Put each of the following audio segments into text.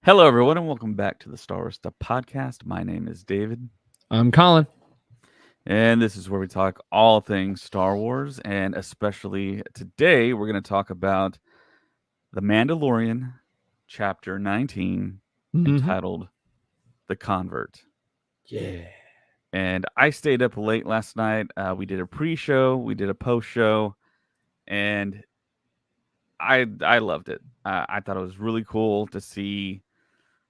Hello, everyone, and welcome back to the Star Wars Stuff Podcast. My name is David, I'm Colin. and this is where we talk all things Star Wars, and especially today, we're going to talk about The Mandalorian, Chapter 19, Mm-hmm. entitled The Convert. Yeah. And I stayed up late last night. We did a pre-show, we did a post-show, and I loved it. I thought it was really cool to see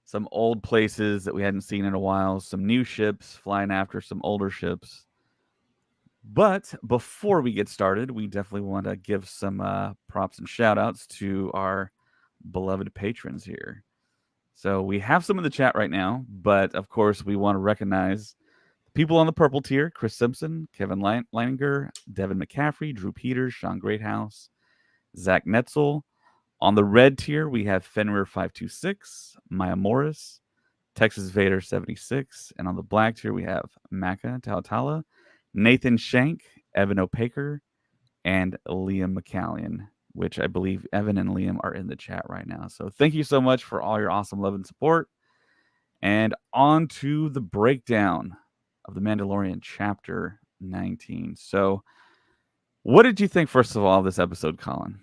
some old places that we hadn't seen in a while, some new ships flying after some older ships. But before we get started, we definitely want to give some props and shout outs to our beloved patrons here. So we have some in the chat right now, but of course, we want to recognize people on the purple tier: Chris Simpson, Kevin Leininger, Devin McCaffrey, Drew Peters, Sean Greathouse, Zach Netzel. On the red tier, we have Fenrir526, Maya Morris, Texas Vader 76. And on the black tier, we have Maka Tautala, Nathan Shank, Evan Opaker, and Liam McCallion, which I believe Evan and Liam are in the chat right now. So thank you so much for all your awesome love and support. And on to the breakdown of The Mandalorian Chapter 19. So, what did you think, first of all, of this episode, Colin?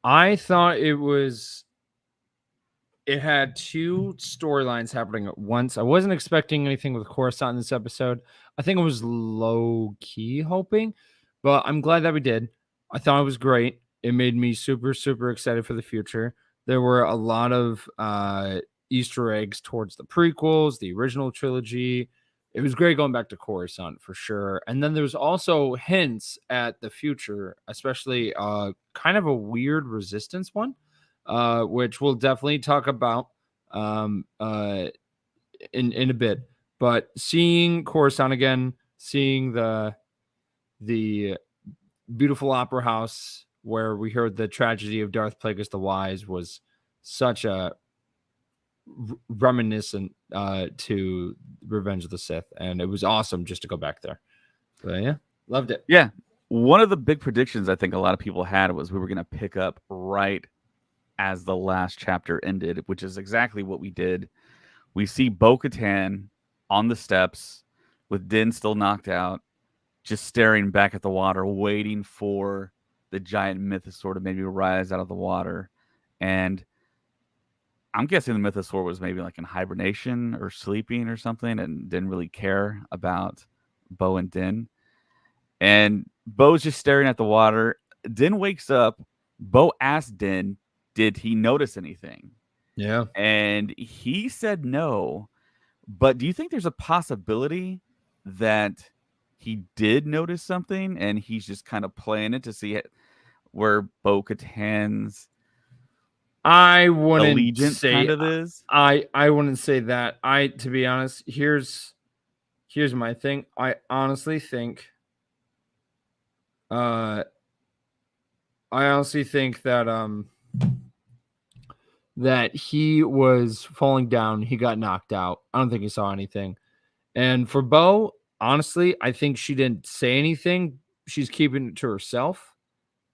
I thought it had two storylines happening at once. I wasn't expecting anything with Coruscant in this episode. I think I was low key hoping, but I'm glad that we did. I thought it was great. It made me super, super excited for the future. There were a lot of Easter eggs towards the prequels, the original trilogy. It was great going back to Coruscant for sure. And then there's also hints at the future, especially kind of a weird resistance one, which we'll definitely talk about um, uh, in a bit. But seeing Coruscant again, seeing the beautiful opera house where we heard the tragedy of Darth Plagueis the Wise was such a reminiscent to Revenge of the Sith, and it was awesome just to go back there. But yeah, loved it. Yeah. One of the big predictions I think a lot of people had was we were going to pick up right as the last chapter ended, which is exactly what we did. We see Bo Katan on the steps with Din still knocked out, just staring back at the water, waiting for the giant mythosaur to maybe rise out of the water. And I'm guessing the mythosaur was maybe like in hibernation or sleeping or something and didn't really care about Bo and Din. And Bo's just staring at the water. Din wakes up. Bo asks Din, did he notice anything? Yeah. And he said no. But do you think there's a possibility that he did notice something and he's just kind of playing it to see where Bo Katan's I wouldn't allegiance kind say of is? I wouldn't say that. I to be honest, here's my thing. I honestly think uh I honestly think that he was falling down, he got knocked out. I don't think he saw anything. And for Bo, honestly, I think she didn't say anything. She's keeping it to herself.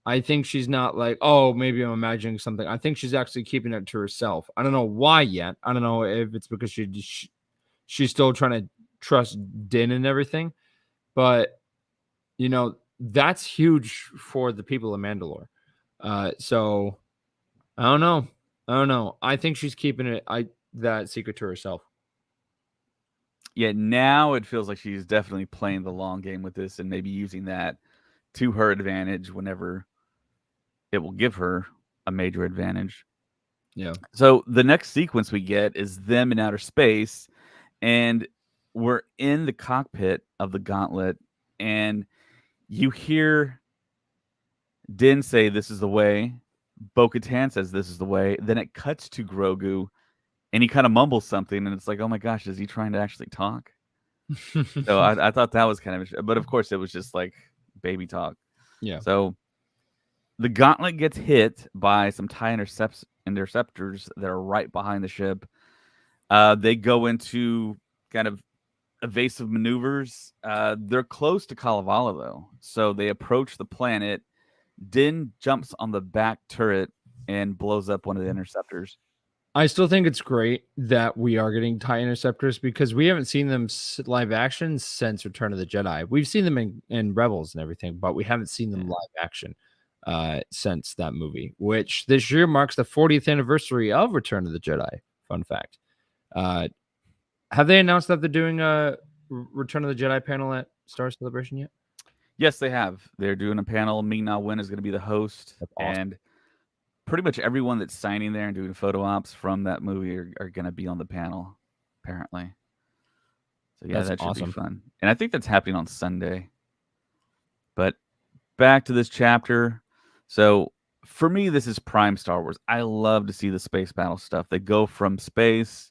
I think she's not like, oh, maybe I'm imagining something. I think she's actually keeping it to herself. I don't know why yet. I don't know if it's because she's still trying to trust Din and everything. But that's huge for the people of Mandalore. So I don't know. I don't know. I think she's keeping that secret to herself. Yeah, now it feels like she's definitely playing the long game with this and maybe using that to her advantage whenever it will give her a major advantage. Yeah. So the next sequence we get is them in outer space, and we're in the cockpit of the gauntlet, and you hear Din say, "This is the way." Bo Katan says, "This is the way." Then it cuts to Grogu, and he kind of mumbles something, and it's like, "Oh my gosh, is he trying to actually talk?" So I thought that was kind of, but of course it was just like baby talk. Yeah. So the gauntlet gets hit by some TIE interceptors that are right behind the ship. They go into kind of evasive maneuvers. They're close to Kalevala, though. So they approach the planet. Din jumps on the back turret and blows up one of the interceptors. I still think it's great that we are getting TIE interceptors because we haven't seen them live action since Return of the Jedi. We've seen them in Rebels and everything, but we haven't seen them Yeah. live action since that movie, which this year marks the 40th anniversary of Return of the Jedi. Fun fact. Uh, have they announced that they're doing a Return of the Jedi panel at Star Celebration yet? Yes, they have. They're doing a panel. Ming Na Wen is going to be the host, That's awesome. and pretty much everyone that's signing there and doing photo ops from that movie are going to be on the panel, apparently. So yeah, That's that should be awesome. fun. And I think that's happening on Sunday. But back to this chapter. So for me, this is prime Star Wars. I love to see the space battle stuff. They go from space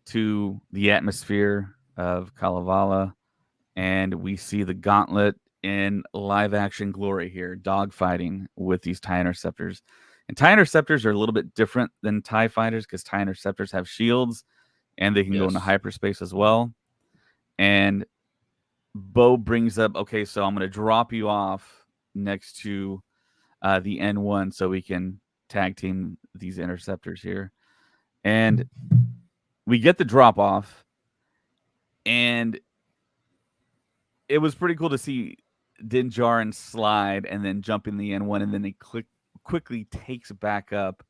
to the atmosphere of Kalevala, and we see the gauntlet in live action glory here, dogfighting with these TIE interceptors. And TIE interceptors are a little bit different than TIE fighters because TIE interceptors have shields and they can go into Yes. hyperspace as well. And Bo brings up, okay, so I'm going to drop you off next to the N1 so we can tag team these interceptors here. And we get the drop off, and it was pretty cool to see Din Djarin slide and then jump in the N1, and then he quickly takes back up,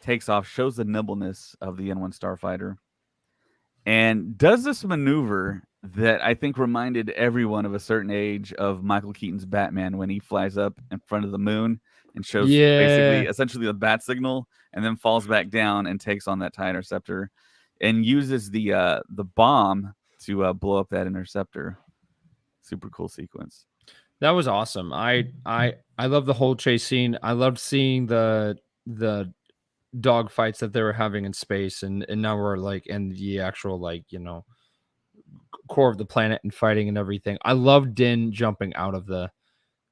takes off, shows the nimbleness of the N1 starfighter, and does this maneuver that I think reminded everyone of a certain age of Michael Keaton's Batman when he flies up in front of the moon and shows basically Yeah. essentially the bat signal and then falls back down and takes on that TIE interceptor and uses the bomb to blow up that interceptor. Super cool sequence. That was awesome. I love the whole chase scene. I loved seeing the dog fights that they were having in space, and now we're like in the actual core of the planet and fighting and everything. I love Din jumping out of the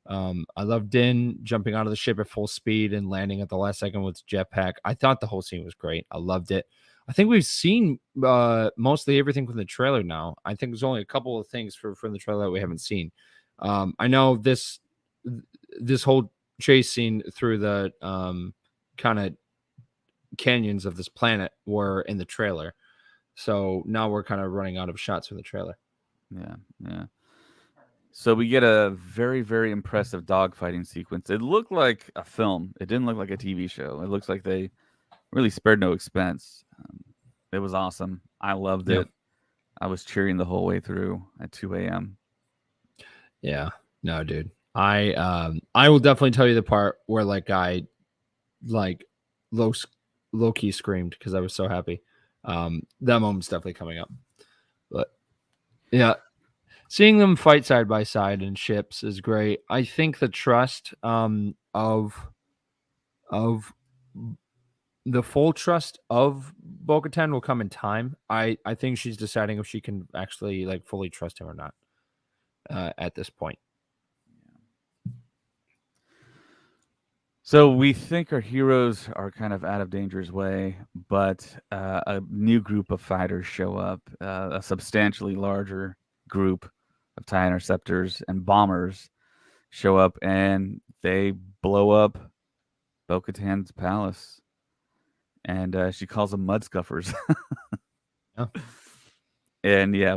I love Din jumping out of the ship at full speed and landing at the last second with jetpack. I thought the whole scene was great. I loved it. I think we've seen mostly everything from the trailer now. I think there's only a couple of things from the trailer that we haven't seen. I know this whole chase scene through the kind of canyons of this planet were in the trailer. So now we're kind of running out of shots from the trailer. Yeah, yeah. So we get a very, very impressive dogfighting sequence. It looked like a film. It didn't look like a TV show. It looks like they really spared no expense. It was awesome. I loved Yeah. it. I was cheering the whole way through at 2 a.m. Yeah. No, dude. I will definitely tell you the part where I like low low key screamed because I was so happy. That moment's definitely coming up. But yeah, seeing them fight side by side in ships is great. I think the trust of the full trust of Bo-Katan will come in time. I think she's deciding if she can actually fully trust him or not at this point. So we think our heroes are kind of out of danger's way, but a new group of fighters show up, a substantially larger group of TIE interceptors and bombers show up, and they blow up Bo-Katan's palace, and she calls them mud scuffers. Yeah. And yeah,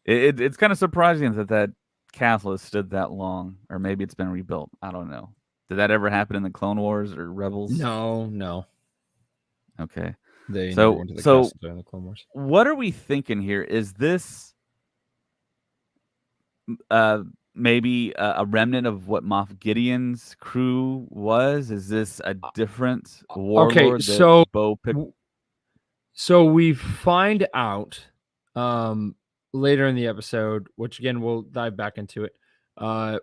it's kind of surprising that castle has stood that long, or maybe it's been rebuilt. I don't know. Did that ever happen in the Clone Wars or Rebels? No. Okay. They never So went to the so castle during the Clone Wars. what are we thinking here? Is this uh maybe a remnant of what Moff Gideon's crew was? Is this a different Okay, warlord that so Bo picked? so we find out later in the episode, which again we'll dive back into it.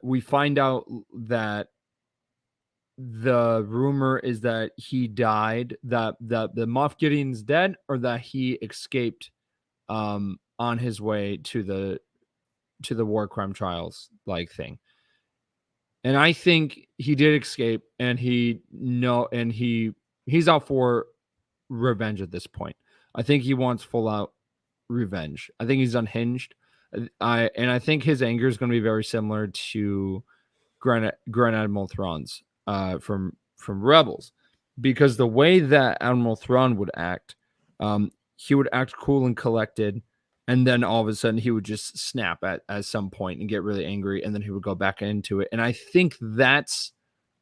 We find out that the rumor is that he died, that the Moff Gideon's dead, or that he escaped on his way to the war crime trials thing. And I think he did escape, and he's out for revenge at this point. I think he wants full out revenge. I think he's unhinged. I think his anger is going to be very similar to Grand Admiral Thrawn's from Rebels. because the way that Admiral Thrawn would act, he would act cool and collected, and then all of a sudden he would just snap at some point and get really angry, and then he would go back into it. And I think that's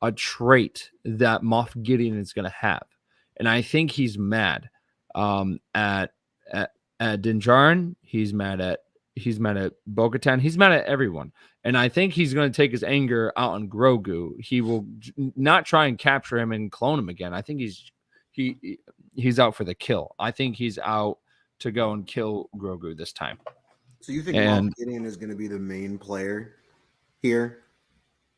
a trait that Moff Gideon is going to have, and I think he's mad at at Din Djarin. He's mad at Bo-Katan. He's mad at everyone. And I think he's going to take his anger out on Grogu. He will not try and capture him and clone him again. I think he's out for the kill. I think he's out to go and kill Grogu this time. So you think Moff Gideon is going to be the main player here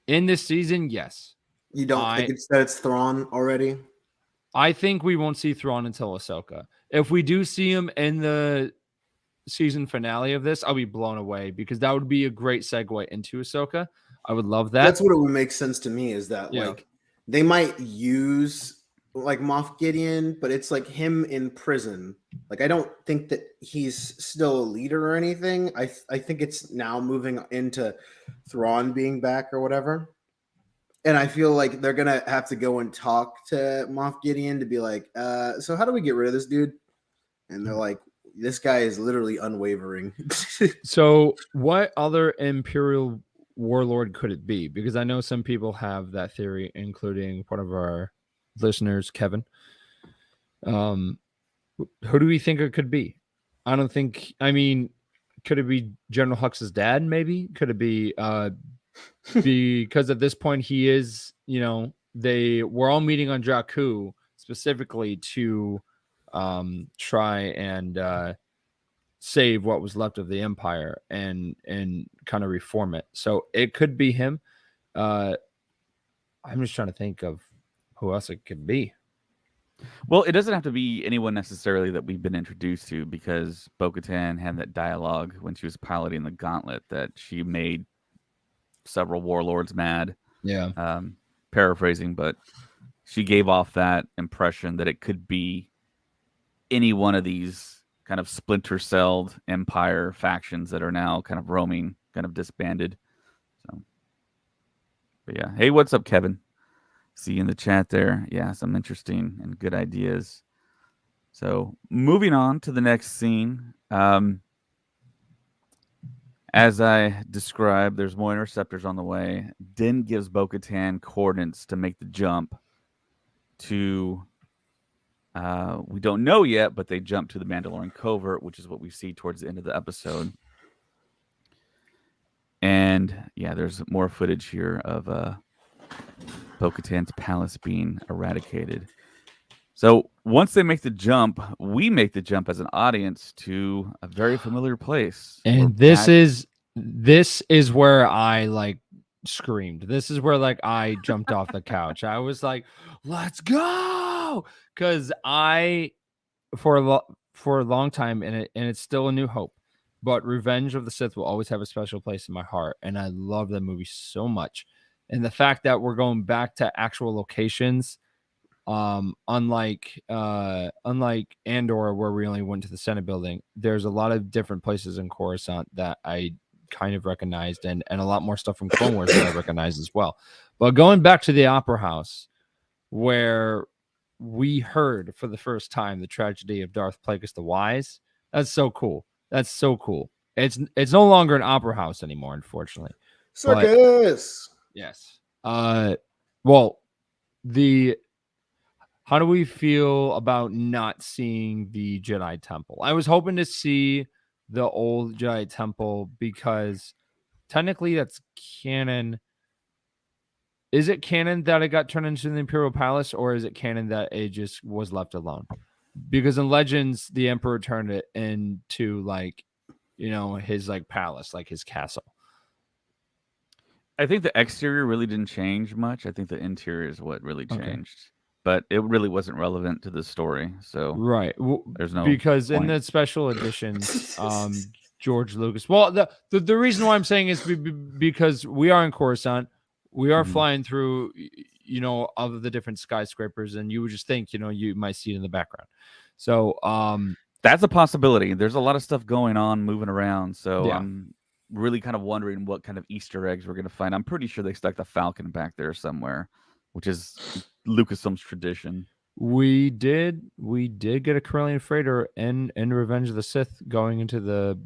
in this season? Yes. You don't think it's Thrawn already? I think we won't see Thrawn until Ahsoka. If we do see him in the season finale of this, I'll be blown away, because that would be a great segue into Ahsoka. I would love that. That's what it would make sense to me, is that like they might use like Moff Gideon, but it's like him in prison. Like I don't think that he's still a leader or anything. I think it's now moving into Thrawn being back or whatever. And I feel like they're gonna have to go and talk to Moff Gideon to be like, so how do we get rid of this dude? And they're like, this guy is literally unwavering. So what other Imperial warlord could it be? Because I know some people have that theory, including one of our listeners, Kevin. Who do we think it could be? I don't think, I mean, could it be General Hux's dad? Maybe. Could it be because at this point he is, they were all meeting on Jakku specifically to try and save what was left of the Empire and kind of reform it. So it could be him. I'm just trying to think of who else it could be. Well, it doesn't have to be anyone necessarily that we've been introduced to, because Bo-Katan had that dialogue when she was piloting the Gauntlet that she made several warlords mad. Yeah. Paraphrasing, but she gave off that impression that it could be any one of these kind of splinter-celled Empire factions that are now kind of roaming, kind of disbanded. So, but yeah. Hey, what's up, Kevin? See you in the chat there. Yeah, some interesting and good ideas. So moving on to the next scene. As I described, there's more interceptors on the way. Din gives Bo-Katan coordinates to make the jump to, we don't know yet, but they jump to the Mandalorian covert, which is what we see towards the end of the episode. And yeah, there's more footage here of Bo-Katan's palace being eradicated. So once they make the jump, we make the jump as an audience to a very familiar place. And this is where I like screamed. This is where like I jumped off the couch. I was like, "Let's go!" Because for a long time, and it's still A New Hope, but Revenge of the Sith will always have a special place in my heart, and I love that movie so much. And the fact that we're going back to actual locations, unlike Andor, where we only went to the Senate building, there's a lot of different places in Coruscant that I kind of recognized, and a lot more stuff from Clone Wars that I recognized as well. But going back to the Opera House, where we heard for the first time the tragedy of Darth Plagueis the Wise, that's so cool. That's so cool. It's no longer an opera house anymore, unfortunately. Circus. Yes. Well, how do we feel about not seeing the Jedi Temple? I was hoping to see the old Jedi Temple, because technically that's canon. Is it canon that it got turned into the Imperial Palace, or is it canon that it just was left alone? Because in Legends, the Emperor turned it into his palace, like his castle. I think the exterior really didn't change much. I think the interior is what really changed. Okay. But it really wasn't relevant to the story. So right. There's no because point. In the special editions, George Lucas. Well, the reason why I'm saying is because we are in Coruscant. We are flying through, of the different skyscrapers, and you would just think, you might see it in the background. So that's a possibility. There's a lot of stuff going on, moving around. So yeah. I'm really kind of wondering what kind of Easter eggs we're going to find. I'm pretty sure they stuck the Falcon back there somewhere. which is Lucasfilm's tradition. We did get a Corellian freighter in Revenge of the Sith going into the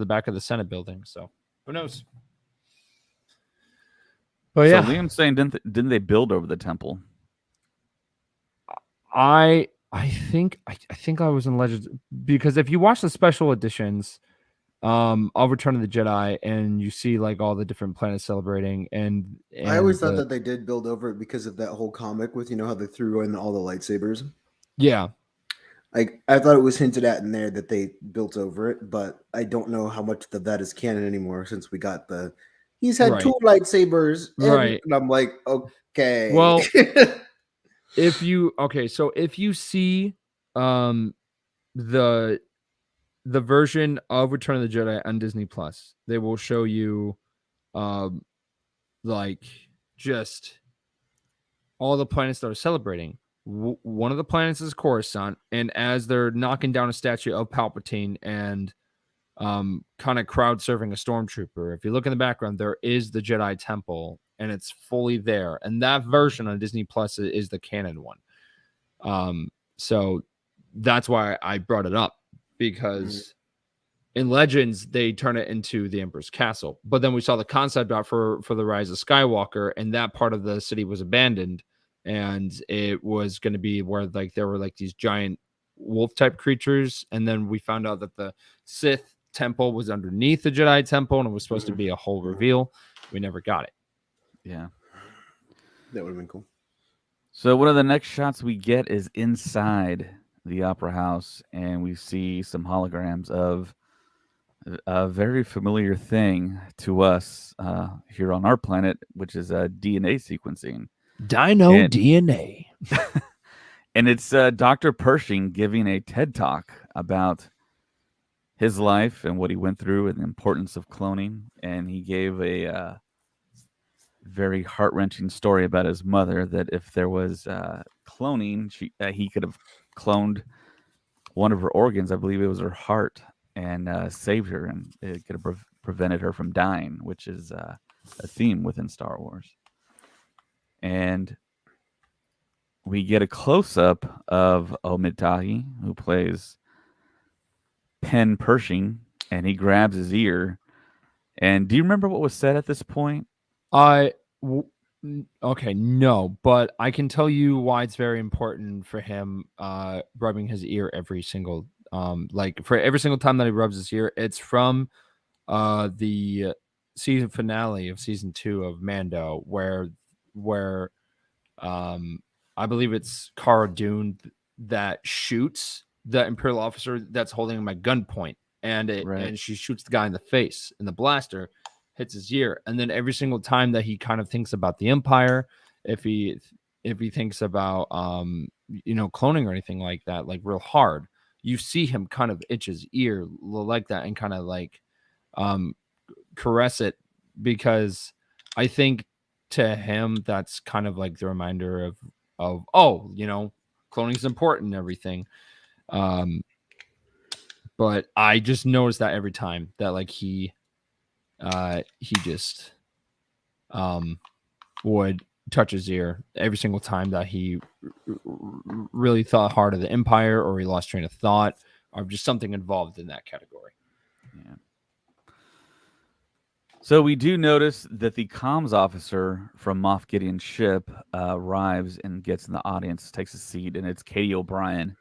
back of the Senate building. So who knows? But So yeah, Liam's saying didn't they build over the temple? I think I was in Legends, because if you watch the special editions of Return of the Jedi and you see like all the different planets celebrating, and I always thought that they did build over it because of that whole comic with, how they threw in all the lightsabers. Yeah. Like, I thought it was hinted at in there that they built over it, but I don't know how much of that is canon anymore since we got he's had 2 lightsabers. Right. And I'm like, okay. Well, if you see the version of Return of the Jedi on Disney Plus, they will show you like just all the planets that are celebrating. One of the planets is Coruscant, and as they're knocking down a statue of Palpatine and kind of crowd surfing a stormtrooper, if you look in the background, there is the Jedi Temple, and it's fully there. And that version on Disney Plus is the canon one. So that's why I brought it up, because in Legends they turn it into the Emperor's Castle, but then we saw the concept art for the Rise of Skywalker, and that part of the city was abandoned, and it was going to be where like there were like these giant wolf type creatures, and then we found out that the Sith temple was underneath the Jedi temple, and it was supposed to be a whole reveal. We never got it. Yeah, that would have been cool. So one of the next shots we get is inside the Opera House, and we see some holograms of a very familiar thing to us here on our planet, which is DNA sequencing. DNA. And it's Dr. Pershing giving a TED Talk about his life and what he went through and the importance of cloning. And he gave a very heart-wrenching story about his mother, that if there was cloning, he could have cloned one of her organs. I believe it was her heart, and saved her, and it could have prevented her from dying, which is a theme within Star Wars. And we get a close-up of Omid Tahi, who plays Penn Pershing, and he grabs his ear. And do you remember what was said at this point? Okay, no, but I can tell you why it's very important for him rubbing his ear every single like for every single time that he rubs his ear. It's from the season finale of season 2 of Mando, where I believe it's Cara Dune that shoots the Imperial officer that's holding him at gunpoint, and and she shoots the guy in the face, and the blaster hits his ear. And then every single time that he kind of thinks about the Empire, if he thinks about cloning or anything like that, like real hard, you see him kind of itch his ear like that and kind of like caress it, because I think to him that's kind of like the reminder of cloning is important and everything. But I just noticed that every time that like he just would touch his ear every single time that he really thought hard of the Empire, or he lost train of thought, or just something involved in that category. Yeah. So we do notice that the comms officer from Moff Gideon's ship arrives and gets in the audience, takes a seat, and it's Katie O'Brien,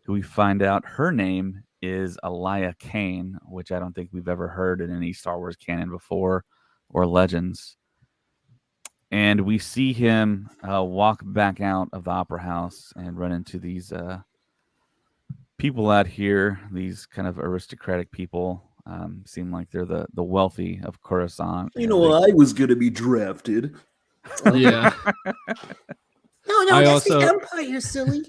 who we find out her name is Elia Kane, which I don't think we've ever heard in any Star Wars canon before or Legends. And we see him walk back out of the Opera House and run into these people out here, these kind of aristocratic people. Seem like they're the wealthy of Coruscant. I was going to be drafted. Yeah. No, that's the Empire, silly.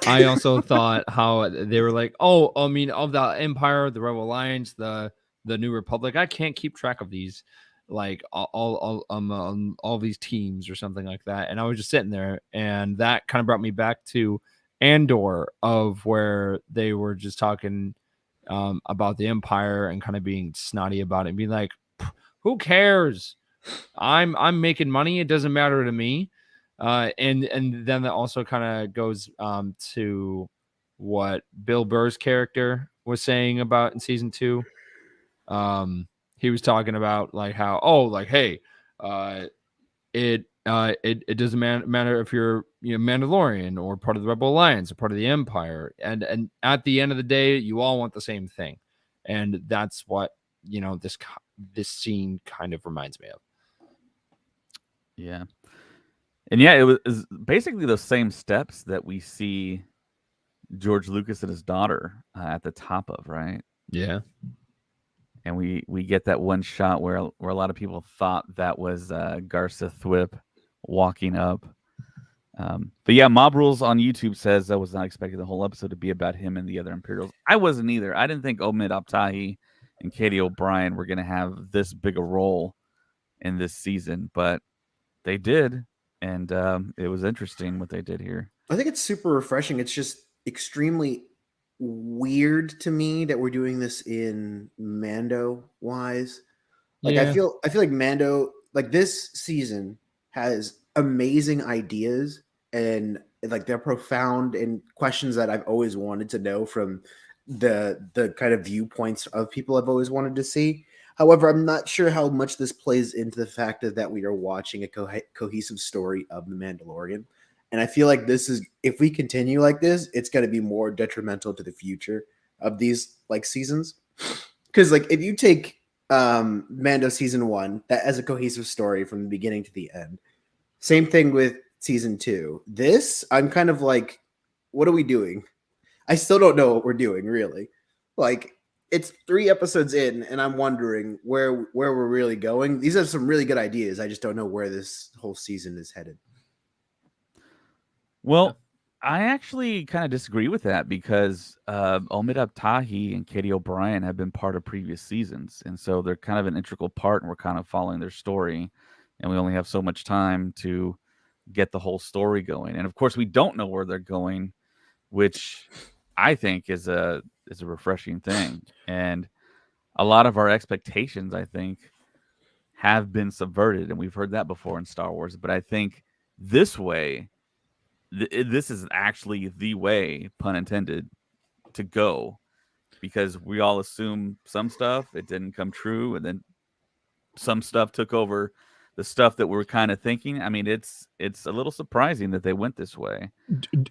I also thought how they were like, of the Empire, the Rebel Alliance, the New Republic. I can't keep track of these, like all these teams or something like that. And I was just sitting there, and that kind of brought me back to Andor, of where they were just talking about the Empire and kind of being snotty about it and being like, who cares? I'm making money. It doesn't matter to me. And then that also kind of goes to what Bill Burr's character was saying about in season 2. He was talking about like how, oh, like, hey, it doesn't matter if you're, Mandalorian or part of the Rebel Alliance or part of the Empire, and at the end of the day, you all want the same thing, and that's what this scene kind of reminds me of. Yeah. And yeah, it was basically the same steps that we see George Lucas and his daughter at the top of, right? Yeah. And we get that one shot where a lot of people thought that was Garza Thwip walking up. But yeah, Mob Rules on YouTube says I was not expecting the whole episode to be about him and the other Imperials. I wasn't either. I didn't think Omid Abtahi and Katie O'Brien were going to have this big a role in this season, but they did, and it was interesting what they did here. I think it's super refreshing. It's just extremely weird to me that we're doing this in Mando wise. Like Yeah. I feel like Mando, like this season, has amazing ideas, and like they're profound and questions that I've always wanted to know from the kind of viewpoints of people I've always wanted to see. However, I'm not sure how much this plays into the fact that we are watching a cohesive story of the Mandalorian. And I feel like this is, if we continue like this, it's going to be more detrimental to the future of these like seasons. Because like if you take Mando season 1, that as a cohesive story from the beginning to the end, same thing with season 2. This, I'm kind of like, what are we doing? I still don't know what we're doing, really. Like, it's 3 episodes in, and I'm wondering where we're really going. These are some really good ideas. I just don't know where this whole season is headed. Well, I actually kind of disagree with that because Omid Abtahi and Katie O'Brien have been part of previous seasons, and so they're kind of an integral part, and we're kind of following their story, and we only have so much time to get the whole story going. And of course, we don't know where they're going, which I think is a refreshing thing. And a lot of our expectations, I think, have been subverted, and we've heard that before in Star Wars. But I think this way, this is actually the way, pun intended, to go, because we all assume some stuff it didn't come true, and then some stuff took over the stuff that we're kind of thinking. I mean, it's a little surprising that they went this way.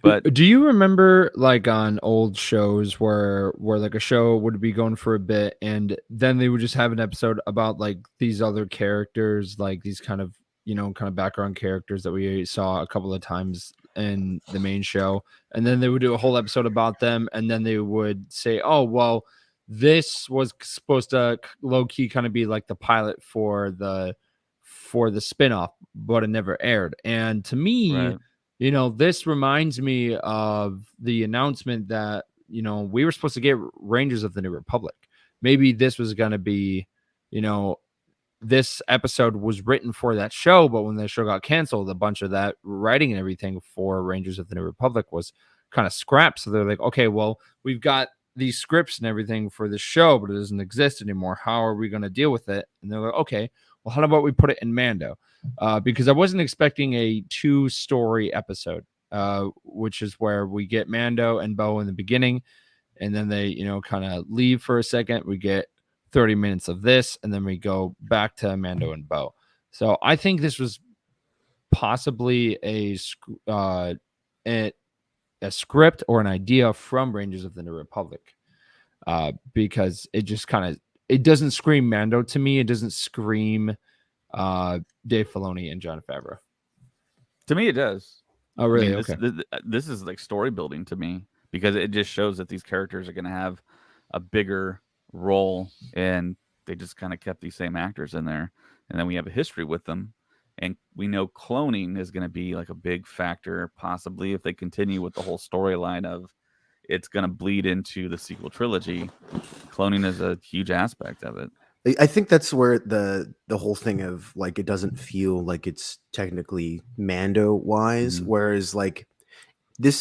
But do you remember like on old shows where like a show would be going for a bit and then they would just have an episode about like these other characters, like these kind of background characters that we saw a couple of times in the main show, and then they would do a whole episode about them, and then they would say, oh well, this was supposed to low key kind of be like the pilot for the spinoff, but it never aired. And to me, right. This reminds me of the announcement that, we were supposed to get Rangers of the New Republic. Maybe this was going to be, this episode was written for that show, but when the show got canceled, a bunch of that writing and everything for Rangers of the New Republic was kind of scrapped. So they're like, okay, well, we've got these scripts and everything for the show, but it doesn't exist anymore. How are we going to deal with it? And they're like, okay, well, how about we put it in Mando? Because I wasn't expecting a 2-story episode, which is where we get Mando and Bo in the beginning, and then they, kind of leave for a second. We get 30 minutes of this, and then we go back to Mando and Bo. So I think this was possibly a script or an idea from Rangers of the New Republic, because it just it doesn't scream Mando to me. It doesn't scream Dave Filoni and Jon Favreau. To me, it does. Oh, really? I mean, okay. This is like story building to me, because it just shows that these characters are going to have a bigger role, and they just kind of kept these same actors in there, and then we have a history with them, and we know cloning is going to be like a big factor, possibly if they continue with the whole storyline of it's going to bleed into the sequel trilogy. Cloning is a huge aspect of it. I think that's where the whole thing of like it doesn't feel like it's technically Mando wise, whereas like the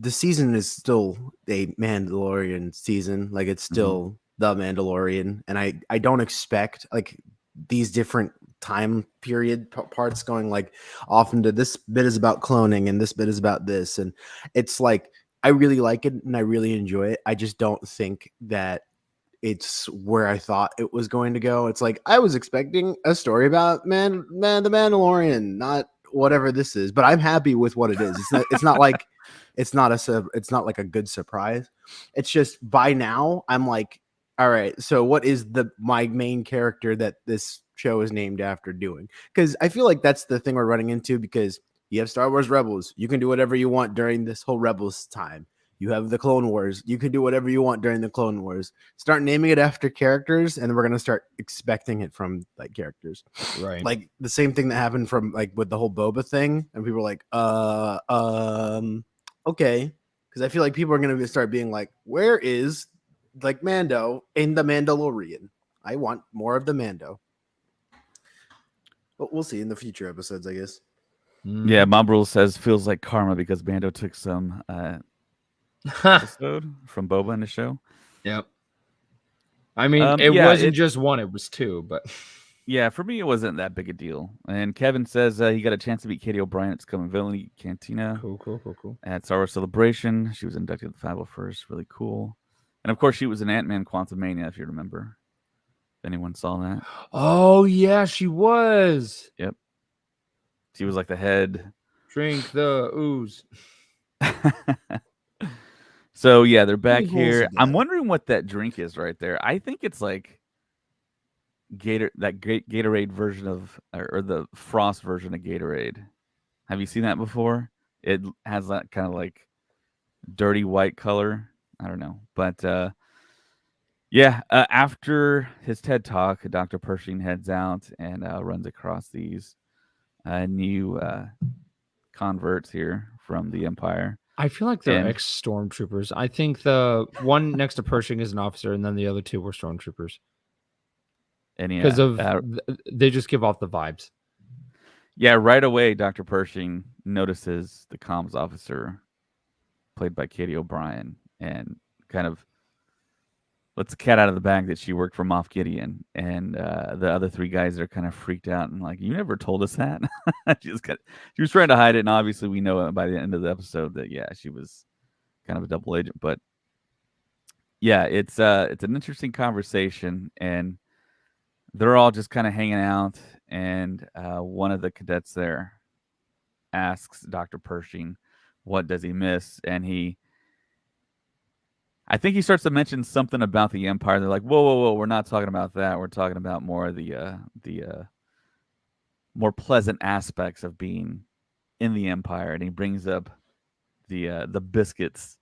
season is still a Mandalorian season. Like it's still the Mandalorian, and I don't expect like these different time period parts going like off into this bit is about cloning and this bit is about this, and it's like I really like it and I really enjoy it. I just don't think that it's where I thought it was going to go. It's like I was expecting a story about the Mandalorian, not whatever this is. But I'm happy with what it is. It's not like it's not like a good surprise. It's just by now I'm like, all right. So what is my main character that this show is named after doing? Because I feel like that's the thing we're running into. Because you have Star Wars Rebels, you can do whatever you want during this whole Rebels time. You have the Clone Wars. You can do whatever you want during the Clone Wars. Start naming it after characters, and we're gonna start expecting it from like characters. Right. Like the same thing that happened from like with the whole Boba thing, and people were like, okay, because I feel like people are gonna start being like, where is like Mando in the Mandalorian? I want more of the Mando. But we'll see in the future episodes, I guess. Yeah, Mob Rule says feels like karma because Mando took some episode from Boba in the show. Yep. I mean, it wasn't just one; it was two. But yeah, for me, it wasn't that big a deal. And Kevin says he got a chance to meet Katie O'Brien at Scum and Villainy Cantina. Cool. At Star Wars Celebration, she was inducted to the 501st. Really cool. And of course, she was in Ant-Man Quantumania, if you remember. If anyone saw that. Oh yeah, she was. Yep. She was like the head. Drink the ooze. So yeah, they're back here. I'm wondering what that drink is right there. I think it's like Gatorade version of, or the Frost version of Gatorade. Have you seen that before? It has that kind of like dirty white color. I don't know, but after his TED Talk, Dr. Pershing heads out and runs across these new converts here from the Empire. I feel like they're ex-stormtroopers. I think the one next to Pershing is an officer, and then the other two were stormtroopers. Because they just give off the vibes. Yeah, right away, Dr. Pershing notices the comms officer, played by Katie O'Brien, and kind of lets the cat out of the bag that she worked for Moff Gideon. And the other three guys are kind of freaked out and like, you never told us that. She was trying to hide it, and obviously we know by the end of the episode that she was kind of a double agent. But yeah, it's an interesting conversation, and they're all just kind of hanging out, and one of the cadets there asks Dr. Pershing, what does he miss? And I think he starts to mention something about the Empire. They're like, whoa, we're not talking about that. We're talking about more of the more pleasant aspects of being in the Empire. And he brings up the biscuits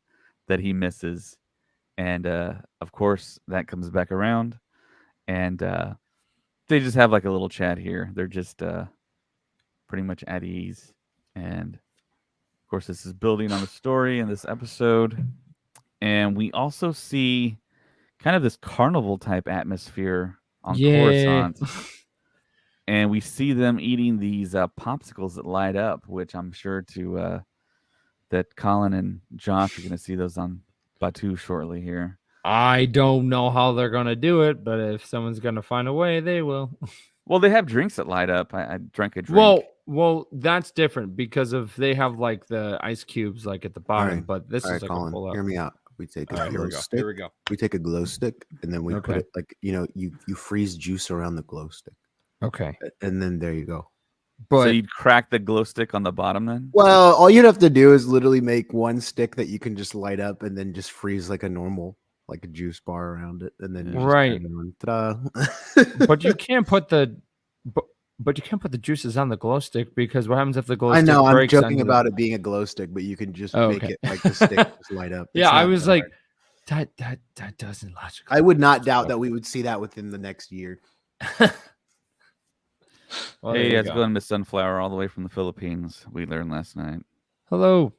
that he misses. And of course, that comes back around. And they just have like a little chat here. They're just pretty much at ease. And of course, this is building on the story in this episode. And we also see kind of this carnival type atmosphere on Coruscant. And we see them eating these popsicles that light up, which I'm sure that Colin and Josh are going to see those on Batuu shortly here. I don't know how they're going to do it, but if someone's going to find a way, they will. Well, they have drinks that light up. I drank a drink. Well, that's different because they have like the ice cubes like at the bottom, right. but this is like Colin, a pull up. Hear me out. We take a glow stick. Here we go. We take a glow stick and then we put it like, you freeze juice around the glow stick. Okay. And then there you go. But so you'd crack the glow stick on the bottom then? Well, all you'd have to do is literally make one stick that you can just light up and then just freeze like a normal, like a juice bar around it. And then But you can't put the juices on the glow stick because what happens if the glow stick breaks? I know, I'm joking about it being a glow stick, but you can just make it like the stick just light up. Yeah, I was like, that doesn't logically. I would not doubt that we would see that within the next year. Well, hey, how's it going, Miss Sunflower, all the way from the Philippines? We learned last night. Hello.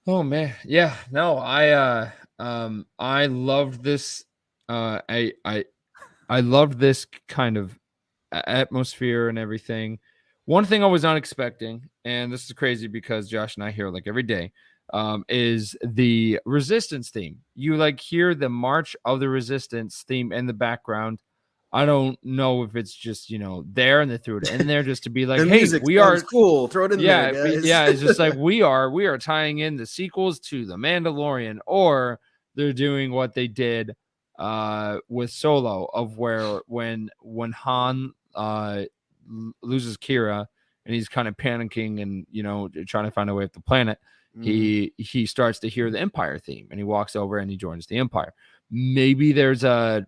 Oh man, yeah. No, I loved this. I loved this kind of atmosphere and everything. One thing I was not expecting, and this is crazy because Josh and I hear like every day, is the Resistance theme. You like hear the March of the Resistance theme in the background. I don't know if it's just there and they threw it in there just to be like, the hey, music we sounds are cool. Throw it in there, guys. it's just like we are tying in the sequels to the Mandalorian, or they're doing what they did with Solo, of where when Han loses Kira and he's kind of panicking and trying to find a way up the planet. He starts to hear the Empire theme and he walks over and he joins the Empire. Maybe there's a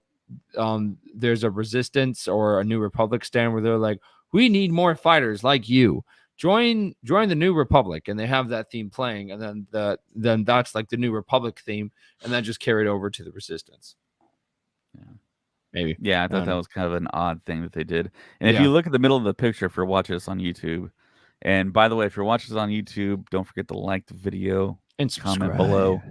Resistance or a New Republic stand where they're like, we need more fighters like you. Join the New Republic, and they have that theme playing, and then that's like the New Republic theme, and then just carried over to the Resistance. Yeah. Maybe. Yeah, I thought that was kind of an odd thing that they did. And if you look at the middle of the picture, if you're watching us on YouTube, and by the way, if you're watching us on YouTube, don't forget to like the video and comment below,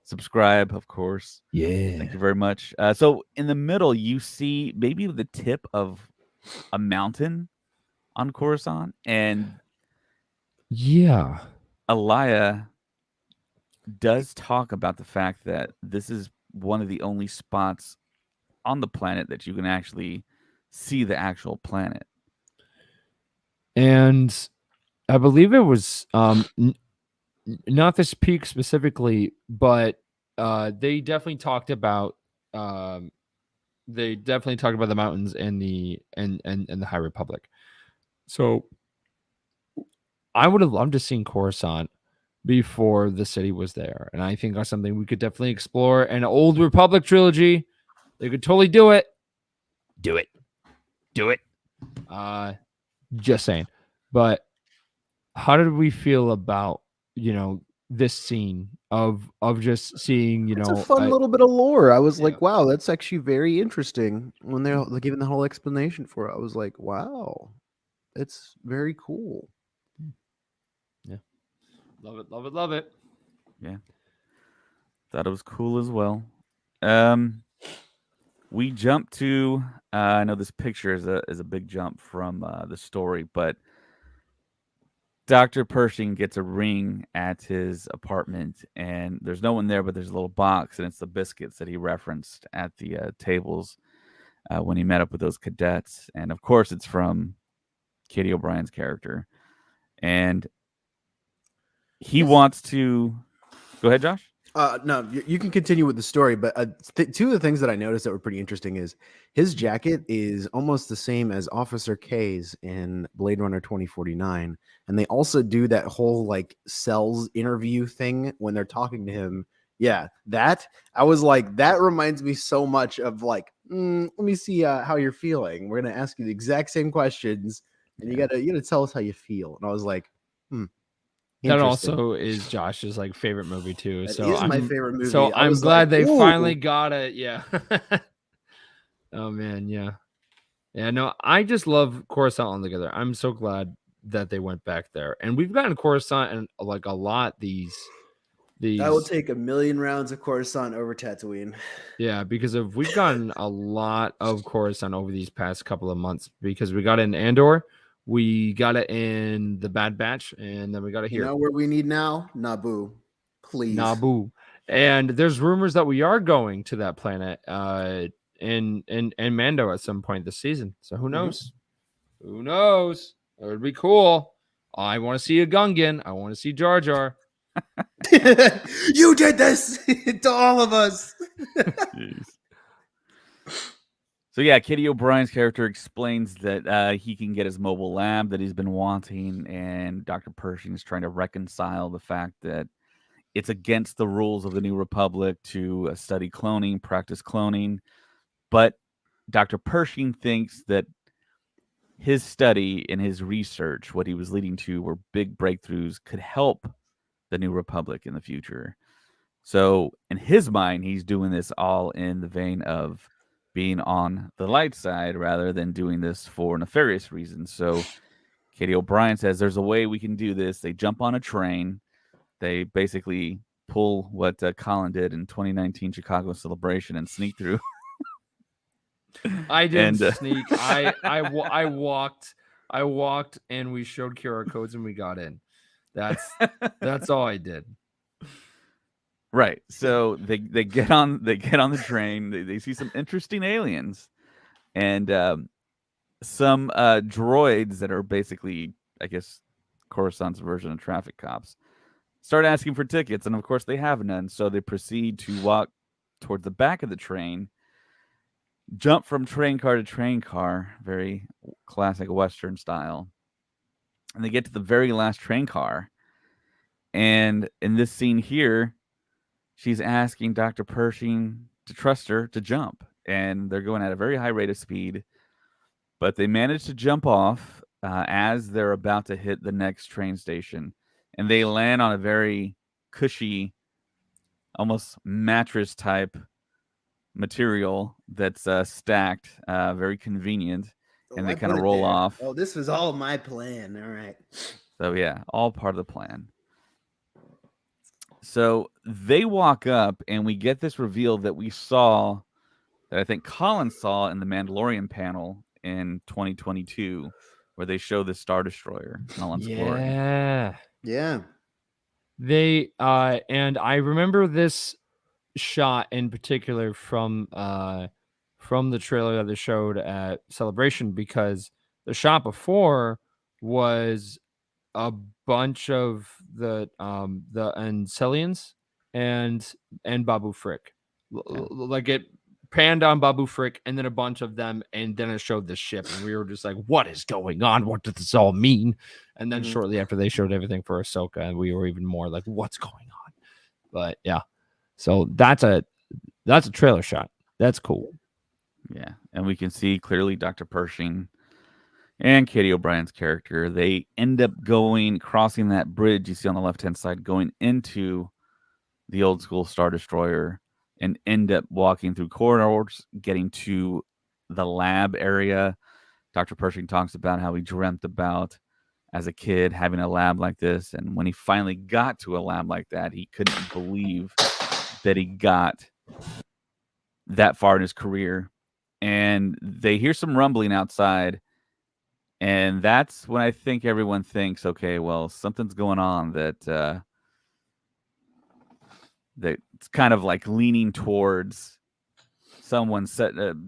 subscribe, of course. Yeah, thank you very much. So in the middle, you see maybe the tip of a mountain on Coruscant, and Elia does talk about the fact that this is one of the only spots on the planet that you can actually see the actual planet. And I believe it was not this peak specifically, but they definitely talked about the mountains and the High Republic. So I would have loved to seen Coruscant before the city was there, and I think that's something we could definitely explore. An Old Republic trilogy, they could totally do it. Do it. Just saying. But how did we feel about this scene of just seeing it's a fun little bit of lore? I was like, wow, that's actually very interesting. When they're giving the whole explanation for it, I was like, wow, it's very cool. Yeah, love it. Yeah, thought it was cool as well. We jump to I know this picture is a big jump from the story, but Dr. Pershing gets a ring at his apartment, and there's no one there, but there's a little box, and it's the biscuits that he referenced at the tables when he met up with those cadets. And of course, it's from Katie O'Brien's character. And he wants to... Go ahead, Josh. No, you can continue with the story, but two of the things that I noticed that were pretty interesting is his jacket is almost the same as Officer K's in Blade Runner 2049, and they also do that whole like cells interview thing when they're talking to him. Yeah, that I was like, that reminds me so much of like, let me see how you're feeling. We're gonna ask you the exact same questions, and you gotta tell us how you feel. And I was like, That also is Josh's like favorite movie too. That is my favorite movie. So I'm glad they finally got it. Yeah. Oh man, yeah. Yeah, no, I just love Coruscant altogether. I'm so glad that they went back there. And we've gotten Coruscant and like a lot these I will take 1,000,000 rounds of Coruscant over Tatooine. Yeah, because we've gotten a lot of Coruscant over these past couple of months, because we got it in Andor. We got it in the Bad Batch, and then we got it here. You know where we need now? Naboo. Please. Naboo. And there's rumors that we are going to that planet in Mando at some point this season. So who knows? Mm-hmm. Who knows? It would be cool. I want to see a Gungan. I want to see Jar Jar. You did this to all of us. So yeah, Katie O'Brien's character explains that he can get his mobile lab that he's been wanting, and Dr. Pershing is trying to reconcile the fact that it's against the rules of the New Republic to study cloning, practice cloning, but Dr. Pershing thinks that his study and his research, what he was leading to, were big breakthroughs, could help the New Republic in the future. So in his mind, he's doing this all in the vein of being on the light side rather than doing this for nefarious reasons. So Katie O'Brien says there's a way we can do this. They jump on a train. They basically pull what Colin did in 2019 Chicago Celebration and sneak through. I didn't sneak. I walked and we showed QR codes and we got in. That's all I did. Right. So they get on the train. They see some interesting aliens, and some droids that are basically, I guess, Coruscant's version of traffic cops start asking for tickets, and of course they have none. So they proceed to walk towards the back of the train, jump from train car to train car, very classic Western style, and they get to the very last train car. And in this scene here, she's asking Dr. Pershing to trust her to jump, and they're going at a very high rate of speed, but they manage to jump off as they're about to hit the next train station, and they land on a very cushy, almost mattress type material that's stacked, very convenient, and they kind of roll off. Oh, this was all my plan. All right. So yeah, all part of the plan. So they walk up, and we get this reveal that we saw, that I think Colin saw in the Mandalorian panel in 2022, where they show the Star Destroyer in all its glory. Yeah. They and I remember this shot in particular from the trailer that they showed at Celebration, because the shot before was a bunch of the Ancelians and Babu Frick. Like it panned on Babu Frick and then a bunch of them, and then it showed the ship, and we were just like, what is going on? What does this all mean? And then shortly after they showed everything for Ahsoka, and we were even more like, what's going on? But yeah, so that's a trailer shot. That's cool. Yeah, and we can see clearly Dr. Pershing and Katie O'Brien's character. They end up crossing that bridge you see on the left-hand side, going into the old school Star Destroyer, and end up walking through corridors, getting to the lab area. Dr. Pershing talks about how he dreamt about, as a kid, having a lab like this. And when he finally got to a lab like that, he couldn't believe that he got that far in his career. And they hear some rumbling outside. And that's when I think everyone thinks, okay, well, something's going on that's kind of like leaning towards someone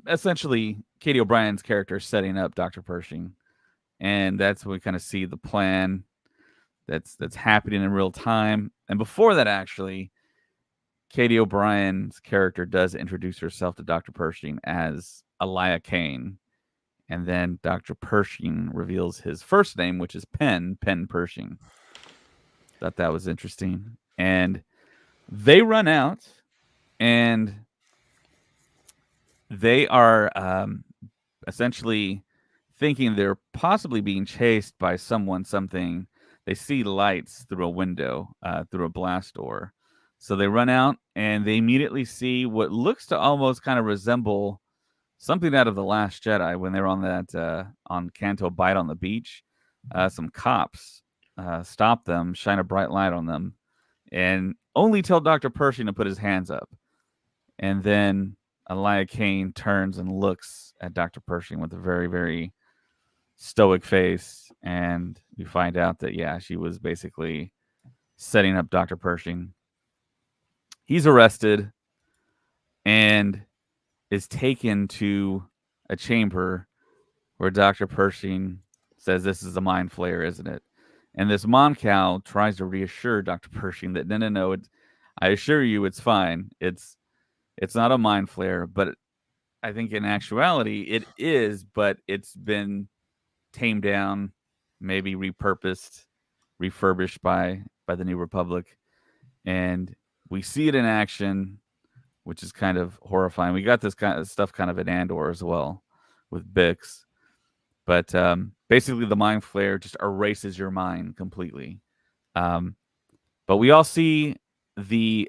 essentially Katie O'Brien's character setting up Dr. Pershing. And that's when we kind of see the plan that's happening in real time. And before that, actually, Katie O'Brien's character does introduce herself to Dr. Pershing as Elia Kane. And then Dr. Pershing reveals his first name, which is Penn Pershing. Thought that was interesting. And they run out, and they are essentially thinking they're possibly being chased by something. They see lights through a window, through a blast door. So they run out, and they immediately see what looks to almost kind of resemble something out of The Last Jedi when they were on that on Canto Bight on the beach. Some cops stop them, shine a bright light on them, and only tell Dr. Pershing to put his hands up. And then Elia Kane turns and looks at Dr. Pershing with a very, very stoic face, and we find out that, yeah, she was basically setting up Dr. Pershing. He's arrested and is taken to a chamber where Dr. Pershing says, this is a mind flayer, isn't it? And this Mon Cal tries to reassure Dr. Pershing that, no, I assure you it's fine. It's not a mind flare, but I think in actuality it is, but it's been tamed down, maybe repurposed, refurbished by the New Republic. And we see it in action, which is kind of horrifying. We got this kind of stuff kind of at Andor as well with Bix. But basically the mind flare just erases your mind completely. But we all see the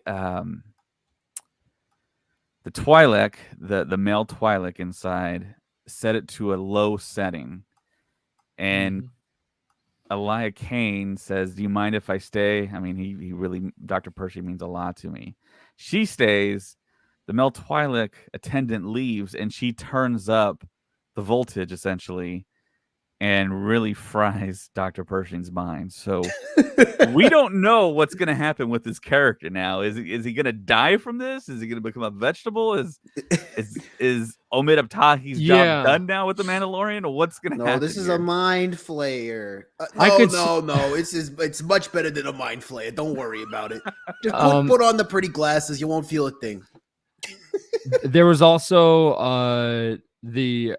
Twi'lek, the male Twi'lek inside, set it to a low setting. And Elia Kane says, do you mind if I stay? I mean, he really, Dr. Pershing means a lot to me. She stays. The male Twi'lek attendant leaves, and she turns up the voltage, essentially. and really fries Dr. Pershing's mind. So we don't know what's going to happen with this character now. Is he going to die from this? Is he going to become a vegetable? Is Omid Abtahi's job done now with the Mandalorian? Or what's going to happen? No, this is here? a mind flayer. No. It's much better than a mind flayer. Don't worry about it. Just put on the pretty glasses. You won't feel a thing. There was also the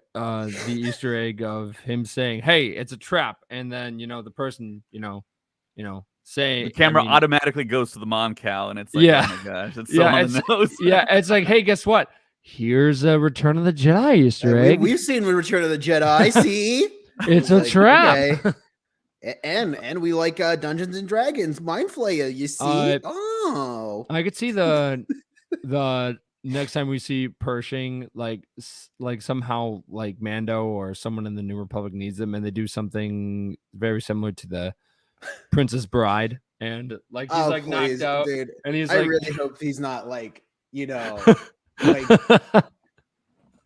Easter egg of him saying, "Hey, it's a trap," and then the person say the camera automatically goes to the Mon Cal, and it's like, yeah, oh my gosh, it's so on the nose. Yeah, it's like, hey, guess what? Here's a Return of the Jedi Easter egg. We've seen Return of the Jedi. See, it's a trap. Okay. And we like Dungeons and Dragons Mind Flayer. You see? I could see the next time we see Pershing, like somehow like Mando or someone in the New Republic needs them, and they do something very similar to the Princess Bride, and like he's knocked out, dude. And he's I really hope he's not like like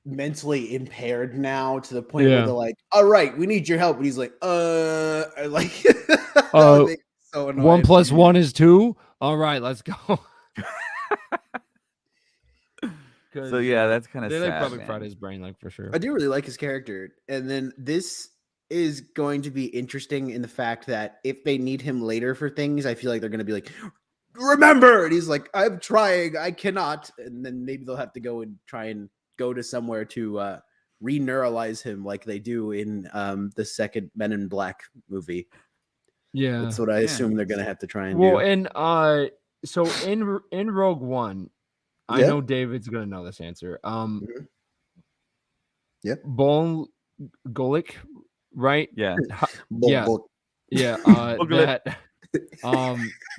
mentally impaired now to the point where they're like, all right, we need your help, and he's like, like so annoying. 1 + 1 is 2. All right, let's go. So yeah, that's kind of sad. They like probably fried his brain, like, for sure. I do really like his character, and then this is going to be interesting in the fact that if they need him later for things, I feel like they're going to be like, remember, and he's like, I'm trying, I cannot, and then maybe they'll have to go and try and go to somewhere to re-neuralize him like they do in the second Men in Black movie. Yeah, that's what I assume they're going to have to try and do. Well, and so in Rogue One, I know David's gonna know this answer. Bone Golik, right? Yeah.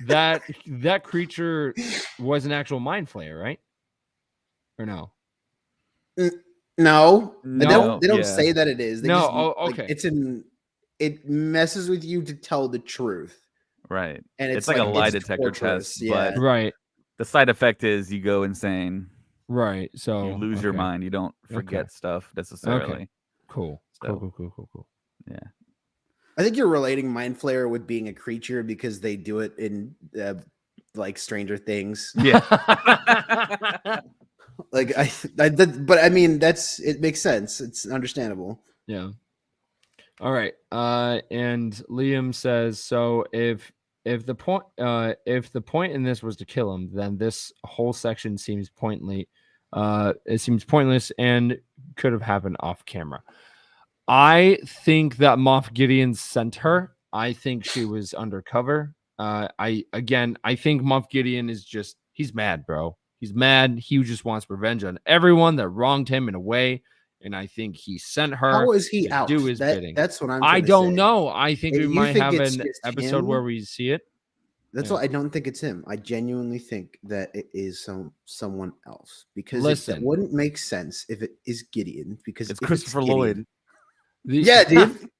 That creature was an actual mind flayer, right? Or no? No. They don't say that it is. They okay. It messes with you to tell the truth. Right. And it's like a lie detector test. Yeah. But right. The side effect is you go insane. Right. So you lose your mind. You don't forget stuff necessarily. Okay. Cool. Cool. Yeah. I think you're relating Mind Flayer with being a creature because they do it in like Stranger Things. Yeah. Like but I mean it makes sense. It's understandable. Yeah. All right. And Liam says, so if the point in this was to kill him, then this whole section seems pointless. It seems pointless and could have happened off camera. I think that Moff Gideon sent her. I think she was undercover. I think Moff Gideon is he's mad, bro. He's mad. He just wants revenge on everyone that wronged him in a way. And I think he sent her. How is he out? Do his bidding. That's what I don't know. I think we might have an episode him, where we see it. That's why I don't think it's him. I genuinely think that it is someone else because it wouldn't make sense if it is Gideon because it's Christopher Lloyd. Yeah, dude.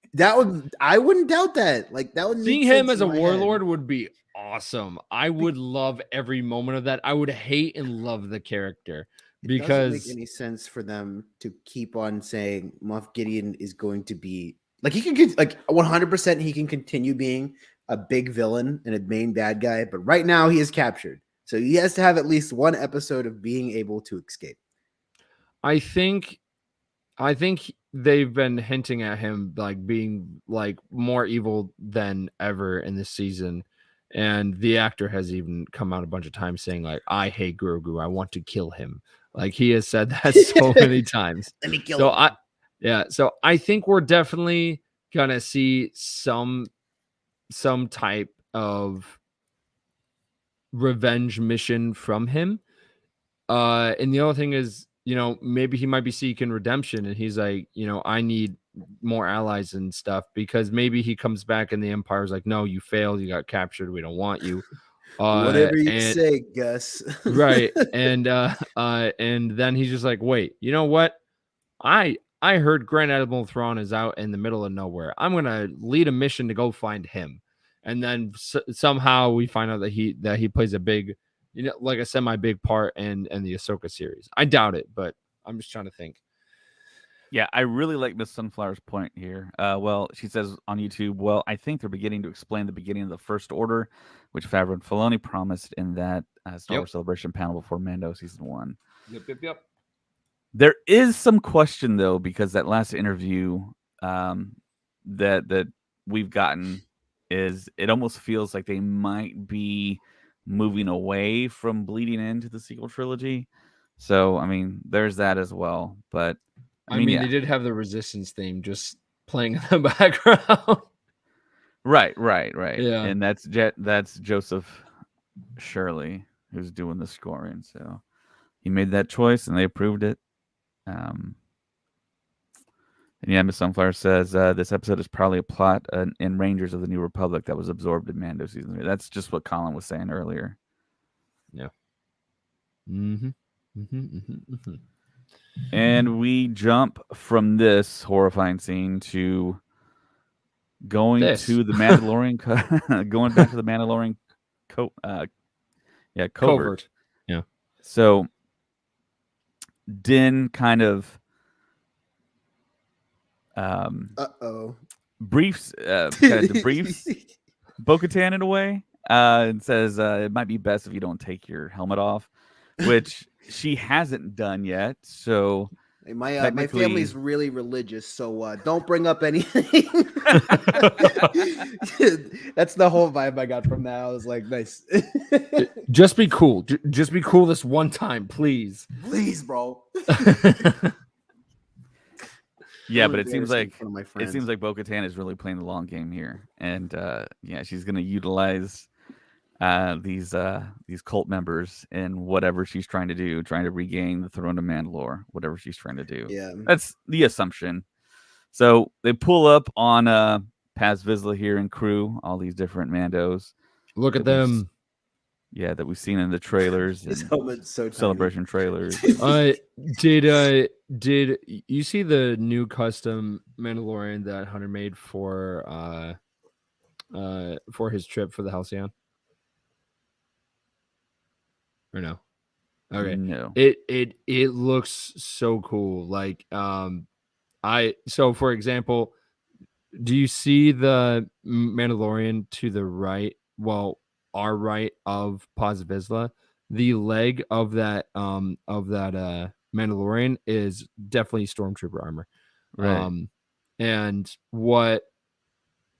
I wouldn't doubt that. Like that would seeing him as a warlord would be awesome. I would love every moment of that. I would hate and love the character because it doesn't make any sense for them to keep on saying Moff Gideon is going to be like he can get like 100%. He can continue being a big villain and a main bad guy, but right now he is captured, so he has to have at least one episode of being able to escape. I think they've been hinting at him like being like more evil than ever in this season, and the actor has even come out a bunch of times saying like, I hate Grogu, I want to kill him. Like he has said that so many times. Let me kill him. So I think we're definitely gonna see some type of revenge mission from him. And the other thing is, maybe he might be seeking redemption and he's like, I need more allies and stuff, because maybe he comes back and the Empire's like, no, you failed, you got captured, we don't want you. Whatever you say, Gus. Right. And then he's just like, wait, you know what? I heard Grand Admiral Thrawn is out in the middle of nowhere. I'm going to lead a mission to go find him. And then somehow we find out that he plays a big, like a semi-big part in the Ahsoka series. I doubt it, but I'm just trying to think. Yeah, I really like Miss Sunflower's point here. Well, she says on YouTube, well, I think they're beginning to explain the beginning of the First Order, which Favreau and Filoni promised in that Star Wars Celebration panel before Mando Season 1. Yep. There is some question, though, because that last interview that we've gotten is it almost feels like they might be moving away from bleeding into the sequel trilogy. So, I mean, there's that as well. But I mean, yeah. they did have the Resistance theme just playing in the background. Right. Yeah. And that's Joseph Shirley who's doing the scoring. So he made that choice, and they approved it. And yeah, Miss Sunflower says this episode is probably a plot in Rangers of the New Republic that was absorbed in Mando season 3. That's just what Colin was saying earlier. Yeah. And we jump from this horrifying scene to going to the Mandalorian, going back to the Mandalorian covert. Yeah. So Din kind of debriefs Bo-Katan in a way, and says it might be best if you don't take your helmet off, which she hasn't done yet. So my family's really religious, so don't bring up anything. That's the whole vibe I got from that. I was like, nice. Just be cool. Just be cool this one time, please. Please, bro. Yeah, but it seems like Bo-Katan is really playing the long game here, and yeah, she's going to utilize these cult members in whatever she's trying to do, trying to regain the throne of Mandalore, whatever she's trying to do. Yeah, that's the assumption. So they pull up on Paz Vizsla here and crew, all these different Mandos. Look at them. Yeah, that we've seen in the trailers. His helmet's so tiny. Celebration trailers. Did you see the new custom Mandalorian that Hunter made for his trip for the Halcyon? Or no? Okay. No. It looks so cool. Like so for example, do you see the Mandalorian to the right? Well, our right of Paz Vizsla, the leg of that Mandalorian is definitely Stormtrooper armor. Right. And what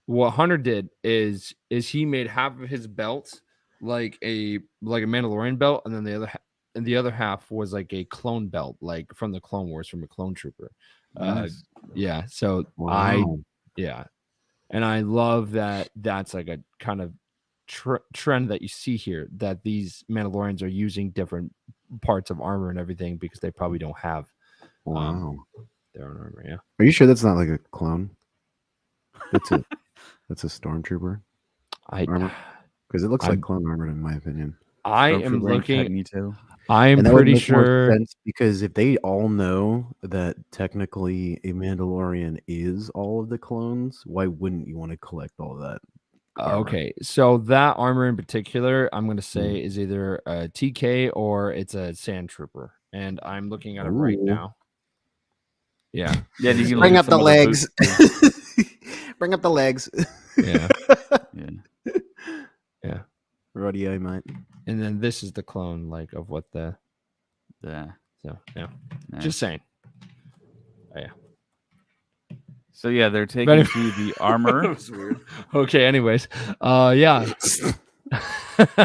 Hunter did is he made half of his belt like a Mandalorian belt, and then the other half was like a clone belt, like from the Clone Wars, from a clone trooper. Nice. Yeah. So Wow. and I love that. That's like a kind of trend that you see here, that these Mandalorians are using different parts of armor and everything because they probably don't have their own armor. Yeah. Are you sure that's not like a clone? That's a stormtrooper armor, because it looks like clone armor in my opinion. I am looking. I'm pretty sure because if they all know that technically a Mandalorian is all of the clones, why wouldn't you want to collect all of that? Okay, so that armor in particular, I'm going to say is either a TK or it's a Sand Trooper, and I'm looking at it right now. Yeah. Yeah. You can bring up the legs. Bring up the legs. Yeah. Yeah. Rodeo, mate. And then this is the clone, like, of what the. Yeah. So yeah. Nice. Just saying. Oh, yeah. So yeah, they're taking to the armor. That was weird. Okay. Anyways, yeah.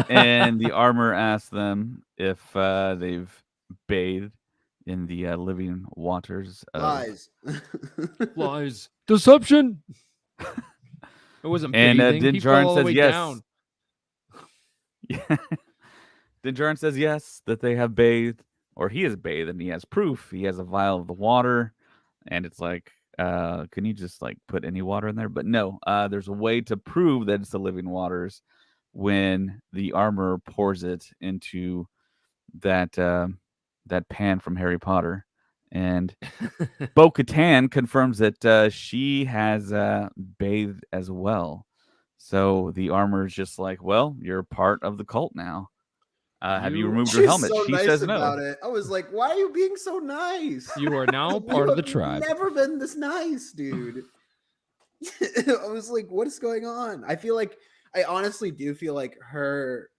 And the armor asks them if they've bathed in the living waters. Lies. Lies. Deception. It wasn't and bathing. Din He fell all Djarin the says way yes. down. Yeah. Din Djarin says yes, that they have bathed, or he has bathed, and he has proof. He has a vial of the water, and it's like, can you just like put any water in there? But no, there's a way to prove that it's the living waters when the armor pours it into that that pan from Harry Potter. And Bo-Katan confirms that she has bathed as well. So the armor is just like, well, you're part of the cult now. have you removed your She's helmet? so She nice says about no. it. I was like, why are you being so nice? You are now You part of the have tribe. Never been this nice, dude. I was like, what is going on? I honestly do feel like her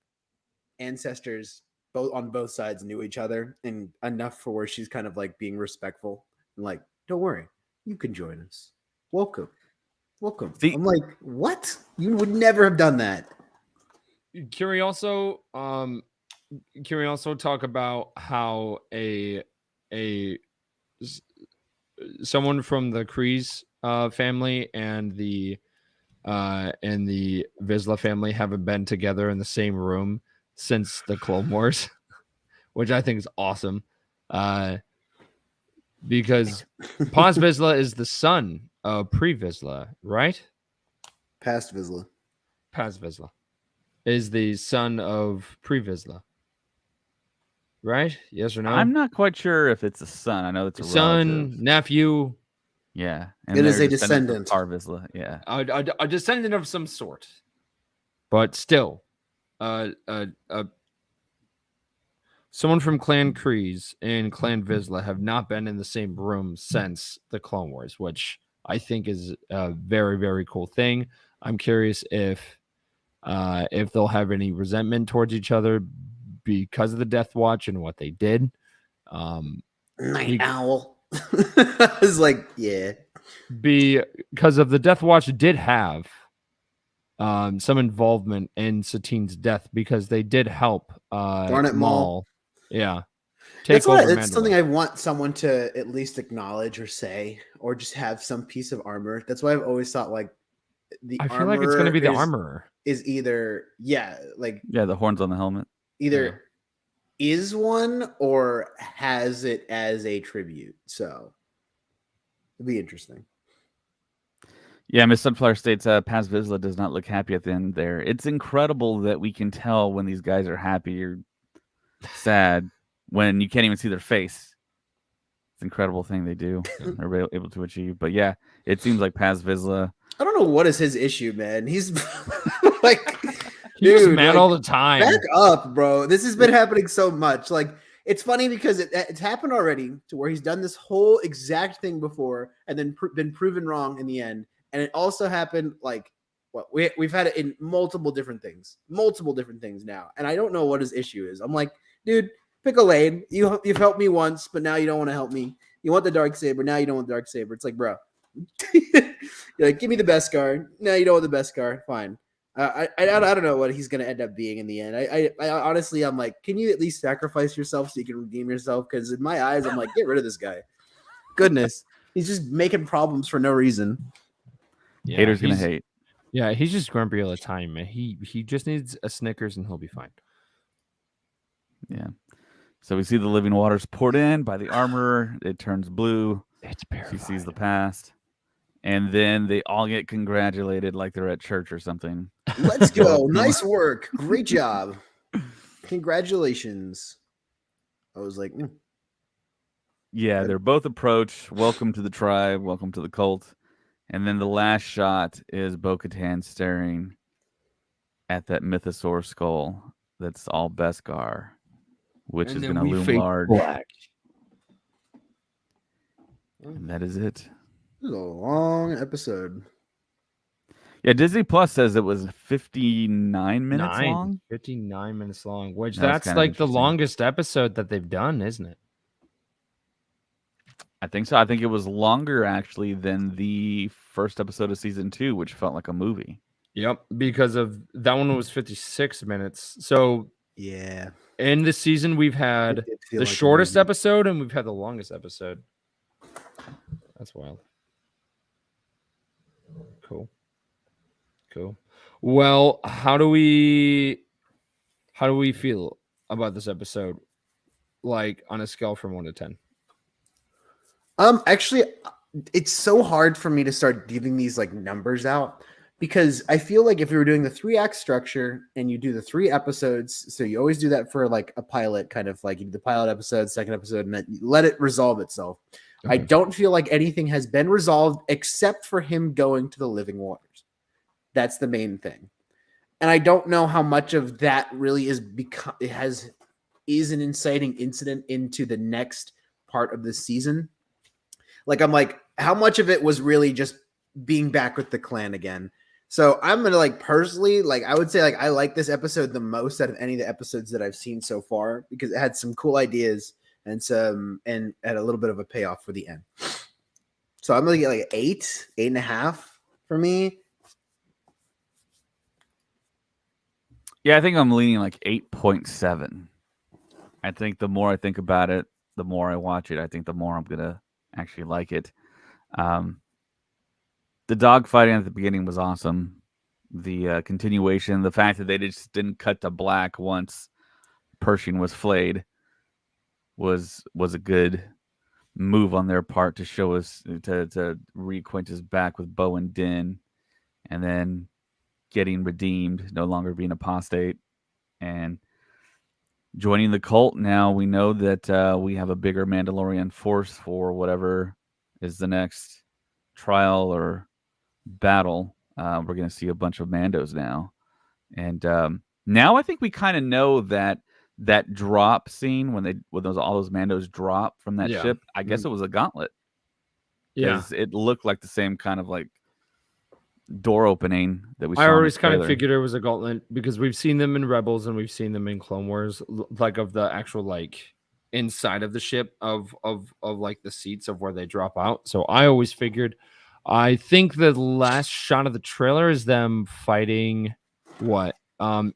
ancestors on both sides knew each other and enough for where she's kind of like being respectful and like, don't worry, you can join us. Welcome. See- I'm like, what? You would never have done that. Can we also talk about how someone from the Kreese family and the Vizsla family haven't been together in the same room since the Clone Wars, which I think is awesome. Because Paz Vizsla is the son of Pre Vizsla, right? Past Vizsla. Paz Vizsla is the son of Pre Vizsla, right? Yes or no? I'm not quite sure if it's a son. I know it's a son, relative. nephew. Yeah, It is they're a descendants descendant. of Tar Vizsla. Yeah, A descendant of some sort, but still, someone from Clan Kreese and Clan Vizsla have not been in the same room since the Clone Wars, which I think is a very, very cool thing. I'm curious if they'll have any resentment towards each other because of the Death Watch and what they did. Night Owl. I was like, yeah. Because of the Death Watch did have some involvement in Satine's death because they did help Garnet Maul. Yeah. That's Mandalore. something I want someone to at least acknowledge or say, or just have some piece of armor. That's why I've always thought like I feel like it's going to be the armorer. Is either the horns on the helmet. Either is one or has it as a tribute. So it'd be interesting. Yeah, Miss Sunflower states Paz Vizsla does not look happy at the end there. It's incredible that we can tell when these guys are happy or sad when you can't even see their face. It's an incredible thing they do. They're able to achieve. But yeah, it seems like Paz Vizsla. I don't know what is his issue, man. He's like, he's just mad all the time. Back up, bro. This has been happening so much. Like, it's funny because it's happened already to where he's done this whole exact thing before and then been proven wrong in the end. And it also happened like what we've had it in multiple different things now. And I don't know what his issue is. I'm like, dude, pick a lane. You've helped me once, but now you don't want to help me. You want the Darksaber, now you don't want the Darksaber. It's like, bro, you're like, give me the Beskar. No, you don't want the Beskar. Fine. I don't know what he's gonna end up being in the end. I honestly, I'm like, can you at least sacrifice yourself so you can redeem yourself? Because in my eyes, I'm like, get rid of this guy. Goodness, he's just making problems for no reason. Yeah, Haters gonna hate. Yeah, he's just grumpy all the time, man. He just needs a Snickers and he'll be fine. Yeah. So we see the living waters poured in by the armorer. It turns blue. It's purified. He sees the past. And then they all get congratulated like they're at church or something. Let's go. Nice work. Great job. Congratulations. I was like, Yeah, they're both approached. Welcome to the tribe. Welcome to the cult. And then the last shot is Bo-Katan staring at that mythosaur skull that's all Beskar, which is going to loom large. Black. And that is it. This is a long episode. Yeah, Disney Plus says it was 59 minutes long. 59 minutes long, which That's that's like the longest episode that they've done, isn't it? I think so. I think it was longer actually than the first episode of season 2, which felt like a movie. Yep, because of that one was 56 minutes. So yeah, in this season we've had the shortest episode and we've had the longest episode. That's wild. Cool. Well, how do we feel about this episode? Like on a scale from 1 to 10. Actually, it's so hard for me to start giving these like numbers out because I feel like if we were doing the 3-act structure and you do the 3 episodes, so you always do that for like a pilot, kind of like you do the pilot episode, second episode, and then you let it resolve itself. Okay. I don't feel like anything has been resolved except for him going to the living waters. That's the main thing. and I don't know how much of that really is because is an inciting incident into the next part of the season. Like, I'm like, how much of it was really just being back with the clan again? So I'm gonna like personally, like I would say, like I like this episode the most out of any of the episodes that I've seen so far because it had some cool ideas and had a little bit of a payoff for the end. So I'm gonna get like 8.5 for me. Yeah, I think I'm leaning like 8.7. I think the more I think about it, the more I watch it, I think the more I'm gonna actually like it. Um, the dogfighting at the beginning was awesome. The continuation, the fact that they just didn't cut to black once Pershing was flayed was a good move on their part to show us to reacquaint us back with Bo and Din, and then getting redeemed, no longer being apostate, and joining the cult. Now we know that we have a bigger Mandalorian force for whatever is the next trial or battle. We're going to see a bunch of Mandos now, and now I think we kind of know that that drop scene when all those Mandos drop from that ship. I guess it was a gauntlet because it looked like the same kind of like door opening that we saw. I always kind of figured it was a gauntlet because we've seen them in Rebels and we've seen them in Clone Wars, like of the actual like inside of the ship of like the seats of where they drop out. So I always figured. I think the last shot of the trailer is them fighting. What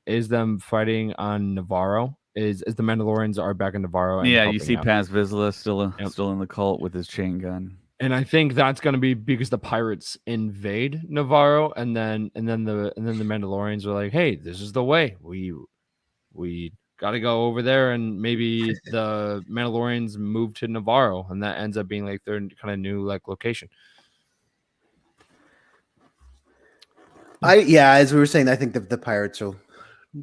is them fighting on Navarro? Is the Mandalorians are back in Navarro? And yeah, you see out. Paz Vizsla still in the cult with his chain gun. And I think that's going to be because the pirates invade Navarro, and then the Mandalorians are like, "Hey, this is the way. We got to go over there," and maybe the Mandalorians move to Navarro, and that ends up being like their kind of new like location. As we were saying, I think the pirates will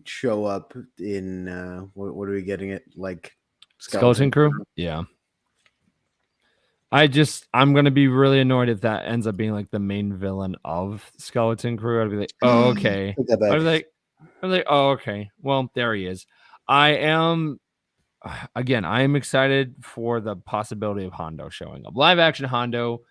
show up in what are we getting at? Like Skeleton Crew? Yeah. I'm gonna be really annoyed if that ends up being like the main villain of Skeleton Crew. I'd be like, oh, okay. I'm like, oh, okay. Well, there he is. I am excited for the possibility of Hondo showing up. Live action Hondo.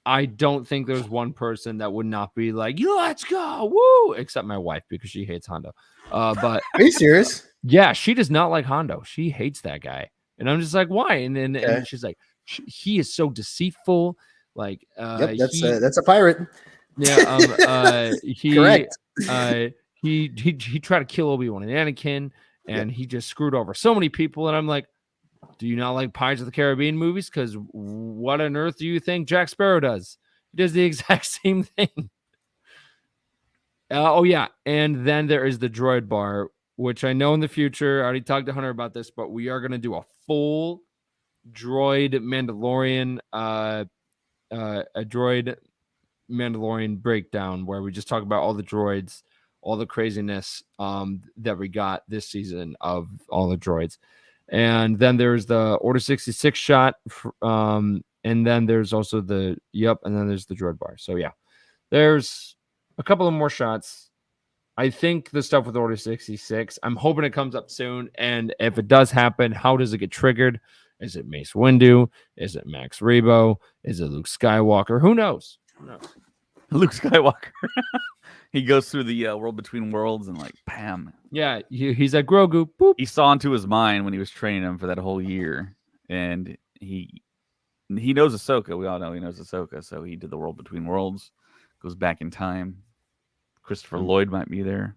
I don't think there's one person that would not be like, let's go, woo, except my wife because she hates Hondo. But are you serious? Yeah, she does not like Hondo. She hates that guy, and I'm just like, why? And she's like, he is so deceitful. Like, yep, that's a pirate. Yeah, he correct. He tried to kill Obi-Wan and Anakin, and he just screwed over so many people. And I'm like, do you not like Pirates of the Caribbean movies? Because what on earth do you think Jack Sparrow does? He does the exact same thing. Oh yeah, and then there is the droid bar, which I know in the future, I already talked to Hunter about this, but we are going to do a full droid Mandalorian, a droid Mandalorian breakdown where we just talk about all the droids, all the craziness that we got this season of all the droids. And then there's the Order 66 shot, and then there's also and then there's the droid bar. So yeah, there's a couple of more shots. I think the stuff with Order 66, I'm hoping it comes up soon. And if it does happen, how does it get triggered? Is it Mace Windu? Is it Max Rebo? Is it Luke Skywalker? Who knows? Luke Skywalker. He goes through the world between worlds and like, bam. Yeah, he's like Grogu. Boop. He saw into his mind when he was training him for that whole year. And he knows Ahsoka. We all know he knows Ahsoka. So he did the world between worlds, goes back in time. Christopher Lloyd might be there.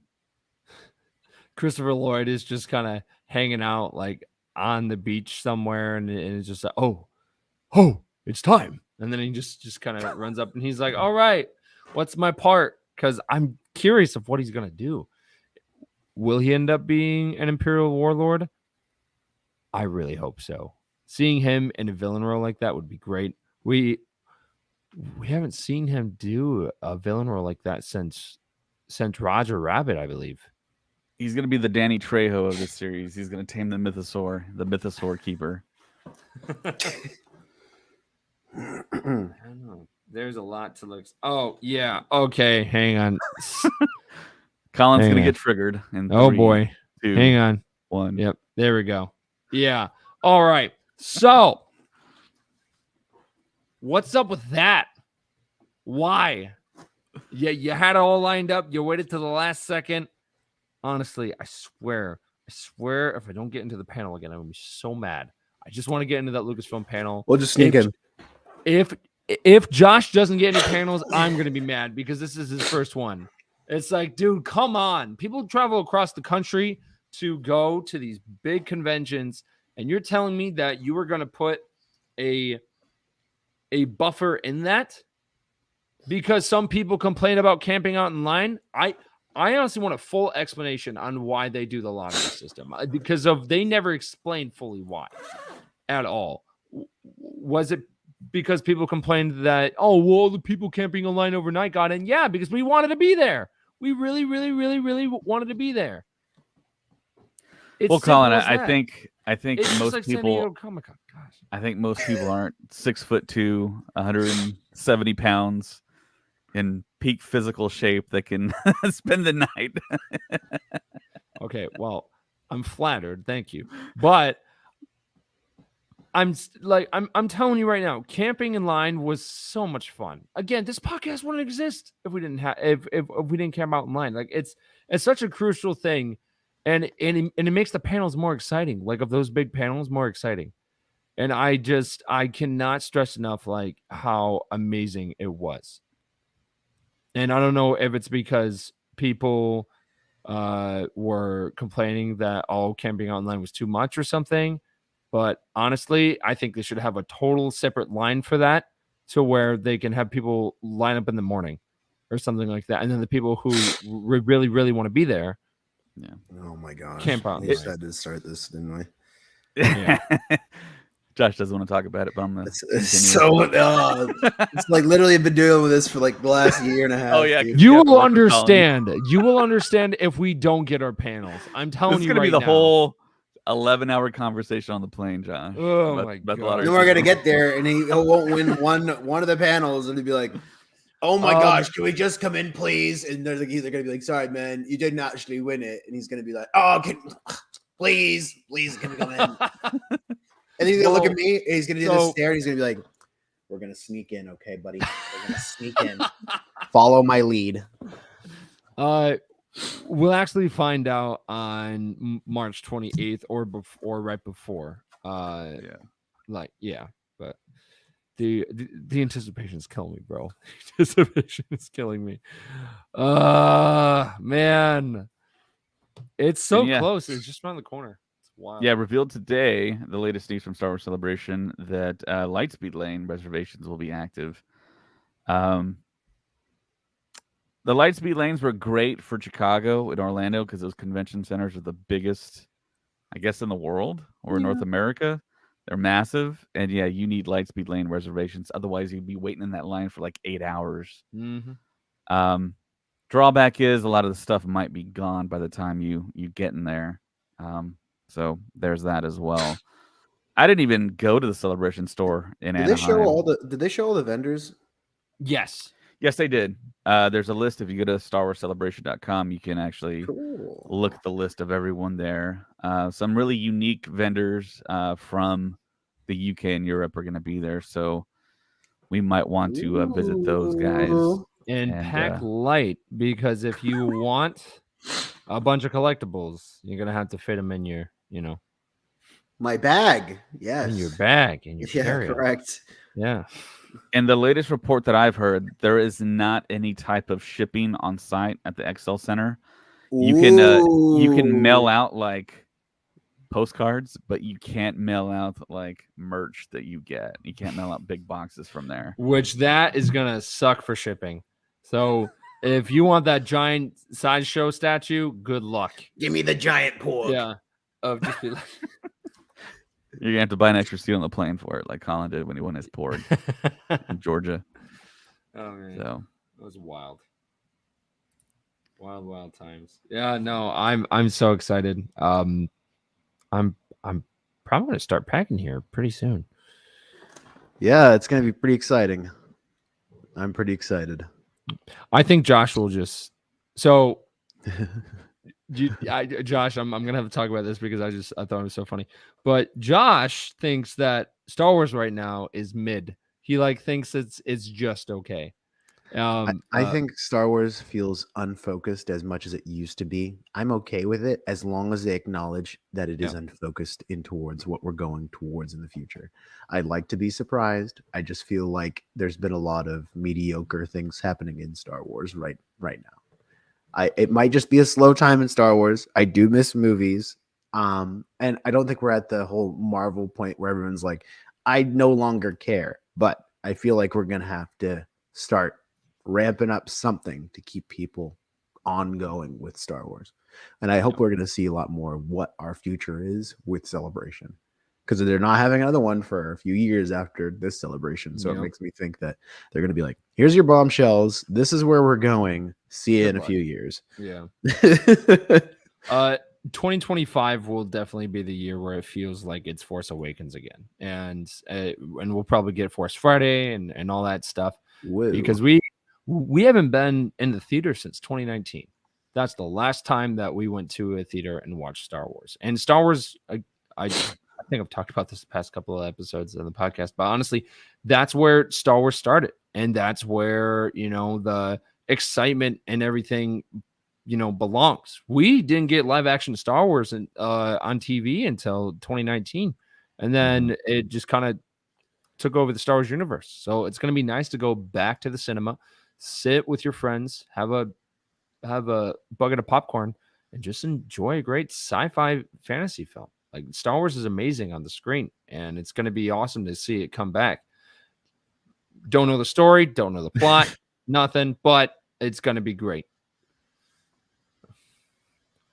Christopher Lloyd is just kind of hanging out like on the beach somewhere, and it's just like, oh, it's time. And then he just kind of runs up and he's like, all right, what's my part? Because I'm curious of what he's gonna do. Will he end up being an Imperial warlord? I really hope so. Seeing him in a villain role like that would be great. We haven't seen him do a villain role like that since Roger Rabbit, I believe. He's going to be the Danny Trejo of this series. He's going to tame the Mythosaur keeper. I don't know. There's a lot to look. Oh, yeah. Okay, hang on. Colin's Hang gonna on. get triggered. In Oh 3, boy. 2, Hang on. 1. Yep. There we go. Yeah. All right. So, what's up with that? Why? Yeah, you had it all lined up. You waited till the last second. Honestly, I swear, if I don't get into the panel again, I'm gonna be so mad. I just want to get into that Lucasfilm panel. We'll just sneak in. If Josh doesn't get any panels, I'm gonna be mad because this is his first one. It's like, dude, come on. People travel across the country to go to these big conventions, and you're telling me that you were gonna put a buffer in that because some people complain about camping out in line. I honestly want a full explanation on why they do the lottery system because they never explained fully why at all. Was it because people complained that, oh, well, the people camping in line overnight got in? Yeah, because we wanted to be there. We really, really, really, really wanted to be there. Well, Colin, I think it's most like people. Comic-Con. Gosh. I think most people aren't 6'2", 170 pounds, in peak physical shape that can spend the night. Okay, well, I'm flattered, thank you, but I'm telling you right now, camping in line was so much fun. Again, this podcast wouldn't exist if we didn't have if we didn't camp out in line. Like it's such a crucial thing, and it makes the panels more exciting. Like of those big panels, more exciting. And I cannot stress enough like how amazing it was. And I don't know if it's because people were complaining that camping online was too much or something. But honestly, I think they should have a total separate line for that to where they can have people line up in the morning or something like that. And then the people who really, really want to be there. Yeah. Oh my gosh. Camp out. We just had to start this, didn't we? Yeah. Josh doesn't want to talk about it, but I'm gonna. It's like literally I've been dealing with this for like the last year and a half. Oh yeah, you will understand. You will understand if we don't get our panels. I'm telling you, it's gonna right be the now. whole 11-hour conversation on the plane, Josh. Oh my god! Then we're gonna get there, and he won't win one of the panels, and he'll be like, "Oh my gosh, can we just come in, please?" And they're gonna be like, "Sorry, man, you didn't actually win it," and he's gonna be like, "Oh, please, can we come in?" And he's gonna look at me, and he's gonna do this stare, and he's gonna be like, "We're gonna sneak in, okay, buddy? We're gonna sneak in. Follow my lead." We'll actually find out on March 28th or right before. But the anticipation is killing me, bro. Anticipation is killing me. Man, it's so close. It's just around the corner. Wow. Yeah, revealed today, the latest news from Star Wars Celebration, that Lightspeed Lane reservations will be active. The Lightspeed lanes were great for Chicago and Orlando because those convention centers are the biggest, I guess, in the world or in North America. They're massive. And yeah, you need Lightspeed lane reservations. Otherwise, you'd be waiting in that line for like 8 hours. Mm-hmm. Drawback is a lot of the stuff might be gone by the time you get in there. So there's that as well. I didn't even go to the Celebration store in Anaheim. Did they show all the vendors? Yes, they did. There's a list. If you go to StarWarsCelebration.com, you can actually look at the list of everyone there. Some really unique vendors from the UK and Europe are going to be there, so we might want to visit those guys and pack light, because if you want a bunch of collectibles, you're gonna have to fit them in your, my bag. Yes, in your bag, in your carry-on. Correct. Yeah. And the latest report that I've heard, there is not any type of shipping on site at the XL Center. You can mail out like postcards, but you can't mail out like merch that you get. You can't mail out big boxes from there. Which that is gonna suck for shipping. So if you want that giant sideshow statue, good luck. Give me the giant pork. Yeah. Of just be like You're gonna have to buy an extra seat on the plane for it, like Colin did when he won his pork in Georgia. Oh man, so it was wild, wild times. Yeah, no, I'm so excited. I'm probably gonna start packing here pretty soon. Yeah, it's gonna be pretty exciting. I'm pretty excited. I think Josh will just. So Josh, I'm gonna have to talk about this because I thought it was so funny. But Josh thinks that Star Wars right now is mid. He thinks it's just okay. I think Star Wars feels unfocused as much as it used to be. I'm okay with it as long as they acknowledge that it is unfocused in towards what we're going towards in the future. I'd like to be surprised. I just feel like there's been a lot of mediocre things happening in Star Wars right now. It might just be a slow time in Star Wars. I do miss movies. And I don't think we're at the whole Marvel point where everyone's like, I no longer care. But I feel like we're gonna have to start ramping up something to keep people ongoing with Star Wars. And I hope we're going to see a lot more of what our future is with Celebration, because they're not having another one for a few years after this Celebration. So it makes me think that they're going to be like, here's your bombshells. This is where we're going. See you in a few years. Yeah. 2025 will definitely be the year where it feels like it's Force Awakens again. And we'll probably get Force Friday and all that stuff. Whoa. Because we haven't been in the theater since 2019. That's the last time that we went to a theater and watched Star Wars. And Star Wars, I think I've talked about this the past couple of episodes of the podcast, but honestly, that's where Star Wars started. And that's where, the excitement and everything, belongs. We didn't get live action Star Wars on TV until 2019. And then it just kind of took over the Star Wars universe. So it's going to be nice to go back to the cinema, sit with your friends, have a bucket of popcorn, and just enjoy a great sci-fi fantasy film. Like, Star Wars is amazing on the screen, and it's going to be awesome to see it come back. Don't know the story, don't know the plot, nothing, but it's going to be great.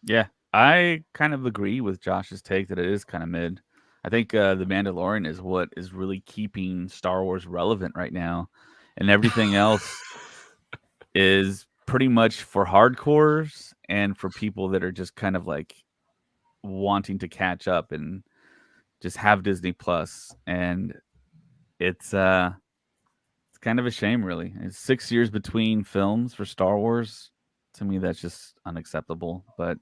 Yeah, I kind of agree with Josh's take that it is kind of mid. I think The Mandalorian is what is really keeping Star Wars relevant right now, and everything else is pretty much for hardcores and for people that are just kind of like wanting to catch up and just have Disney Plus. And it's kind of a shame, really. It's 6 years between films for Star Wars. To me, that's just unacceptable. But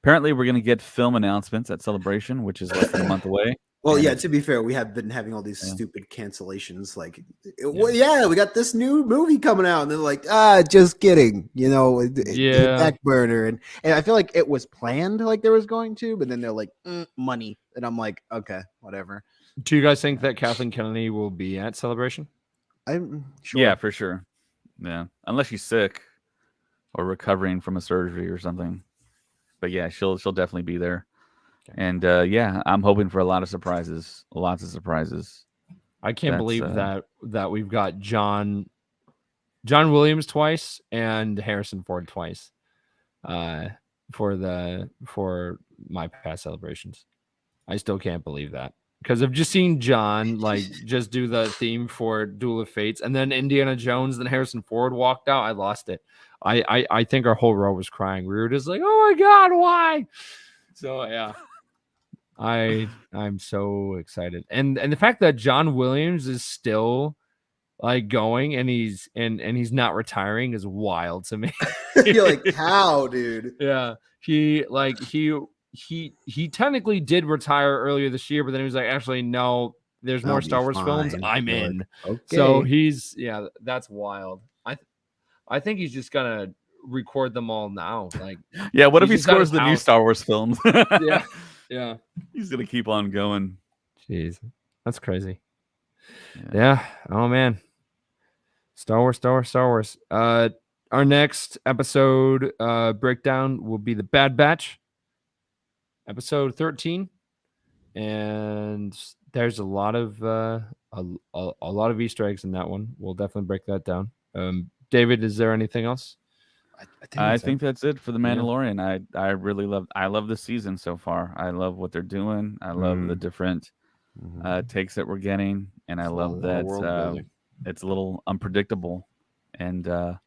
apparently, we're going to get film announcements at Celebration, which is less than a month away. Well, yeah, to be fair, we have been having all these stupid cancellations. Like, we got this new movie coming out. And they're like, just kidding. Back burner. And I feel like it was planned like there was going to, but then they're like, money. And I'm like, okay, whatever. Do you guys think that Kathleen Kennedy will be at Celebration? I'm sure. Yeah, for sure. Yeah, unless she's sick or recovering from a surgery or something. But yeah, she'll definitely be there. Okay. And I'm hoping for lots of surprises. I can't believe that we've got John Williams twice and Harrison Ford twice for my past celebrations. I still can't believe that, because I've just seen John just do the theme for Duel of Fates, and then Indiana Jones, then Harrison Ford walked out. I lost it. I think our whole row was crying. We were just like, oh my God, why? So yeah, I'm so excited. And the fact that John Williams is still going and he's not retiring is wild to me. You're like, how, dude? Yeah. He technically did retire earlier this year, but then he was like, actually, no, there's more Star Wars films. I'm in. Okay. So that's wild. I think he's just gonna record them all now. What if he scores the new Star Wars films? Yeah. He's gonna keep on going. Jeez, that's crazy. Yeah. Oh man. Star Wars. Our next episode breakdown will be the Bad Batch, episode 13, and there's a lot of Easter eggs in that one. We'll definitely break that down. David, is there anything else? I think that's it for the Mandalorian. I really love this season so far. I love what they're doing. I love the different takes that we're getting, and I love that it's a little unpredictable. And the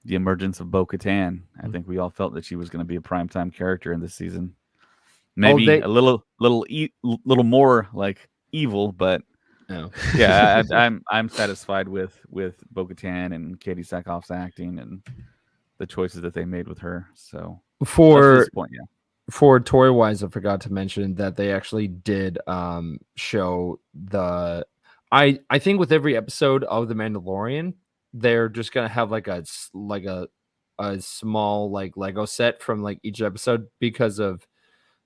emergence of Bo-Katan. I think we all felt that she was going to be a primetime character in this season. Maybe a little more like evil, but I'm satisfied with Bo-Katan and Katie Sackhoff's acting, and the choices that they made with her. So For yeah. For toy wise, I forgot to mention that they actually did show the. I think with every episode of The Mandalorian, they're just gonna have like a small like Lego set from like each episode, because of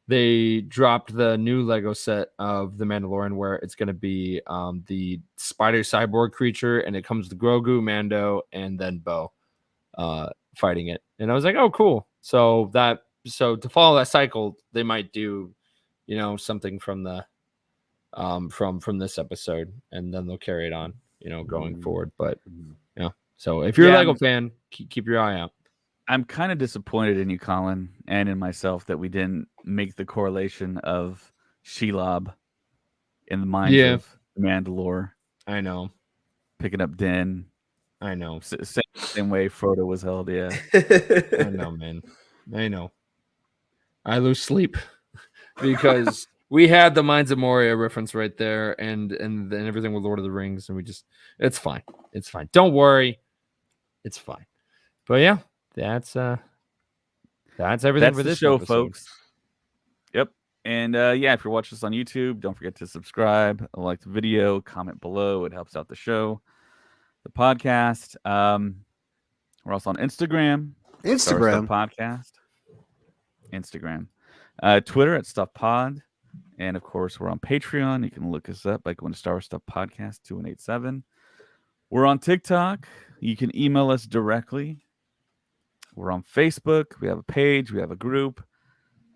they dropped the new Lego set of The Mandalorian where it's going to be the spider cyborg creature, and it comes with Grogu, Mando, and then Bo fighting it. And I was like, oh, cool. So to follow that cycle, they might do, something from the from this episode, and then they'll carry it on, going forward. But yeah. So if you're a Lego fan, keep your eye out. I'm kind of disappointed in you, Colin, and in myself that we didn't make the correlation of Shelob in the minds of Mandalore. I know. Picking up Din. I know. Same way Frodo was held, yeah. I know, man. I know. I lose sleep because we had the Mines of Moria reference right there, and everything with Lord of the Rings, and it's fine. It's fine. Don't worry. It's fine. But yeah, that's everything for this show, episode, folks. Yep. And if you're watching this on YouTube, don't forget to subscribe, like the video, comment below. It helps out the show, the podcast. We're also on Instagram. Podcast. Instagram. Twitter at Stuff Pod. And of course, we're on Patreon. You can look us up by going to Star Wars Stuff Podcast 2187. We're on TikTok. You can email us directly. We're on Facebook. We have a page. We have a group.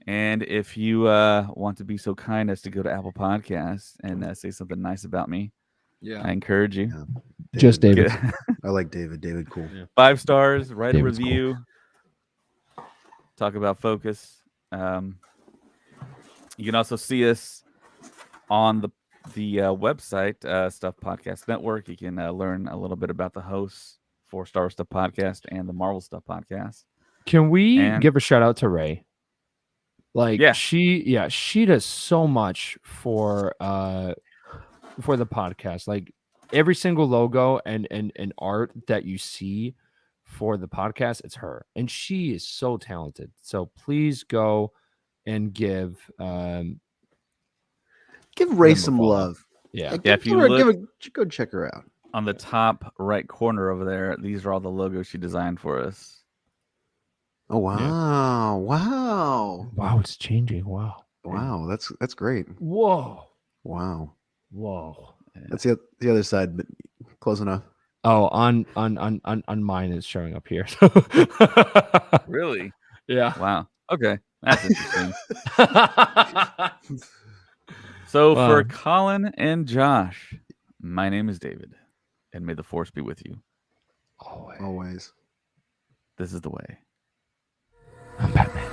And if you want to be so kind as to go to Apple Podcasts and say something nice about me, I encourage you. Yeah. Just David. I like David. David, cool. Yeah. 5 stars. Write David's a review. Cool. Talk about Focus. You can also see us on the website, Stuff Podcast Network. You can learn a little bit about the hosts for Star Wars Stuff Podcast and the Marvel Stuff Podcast. Can we give a shout out to Ray? Like, she does so much for the podcast. Like, every single logo and art that you see for the podcast, it's her, and she is so talented. So please go and give Ray some love. Yeah. If you look, go check her out. On the top right corner over there, these are all the logos she designed for us. Oh wow! Yeah. Wow! It's changing. Wow! That's great. Whoa! Wow! Whoa! That's the other side, but close enough. Oh, on mine is showing up here. Really? Yeah. Wow. Okay, that's interesting. So for Colin and Josh, my name is David, and may the Force be with you. Always. This is the way. I'm Batman.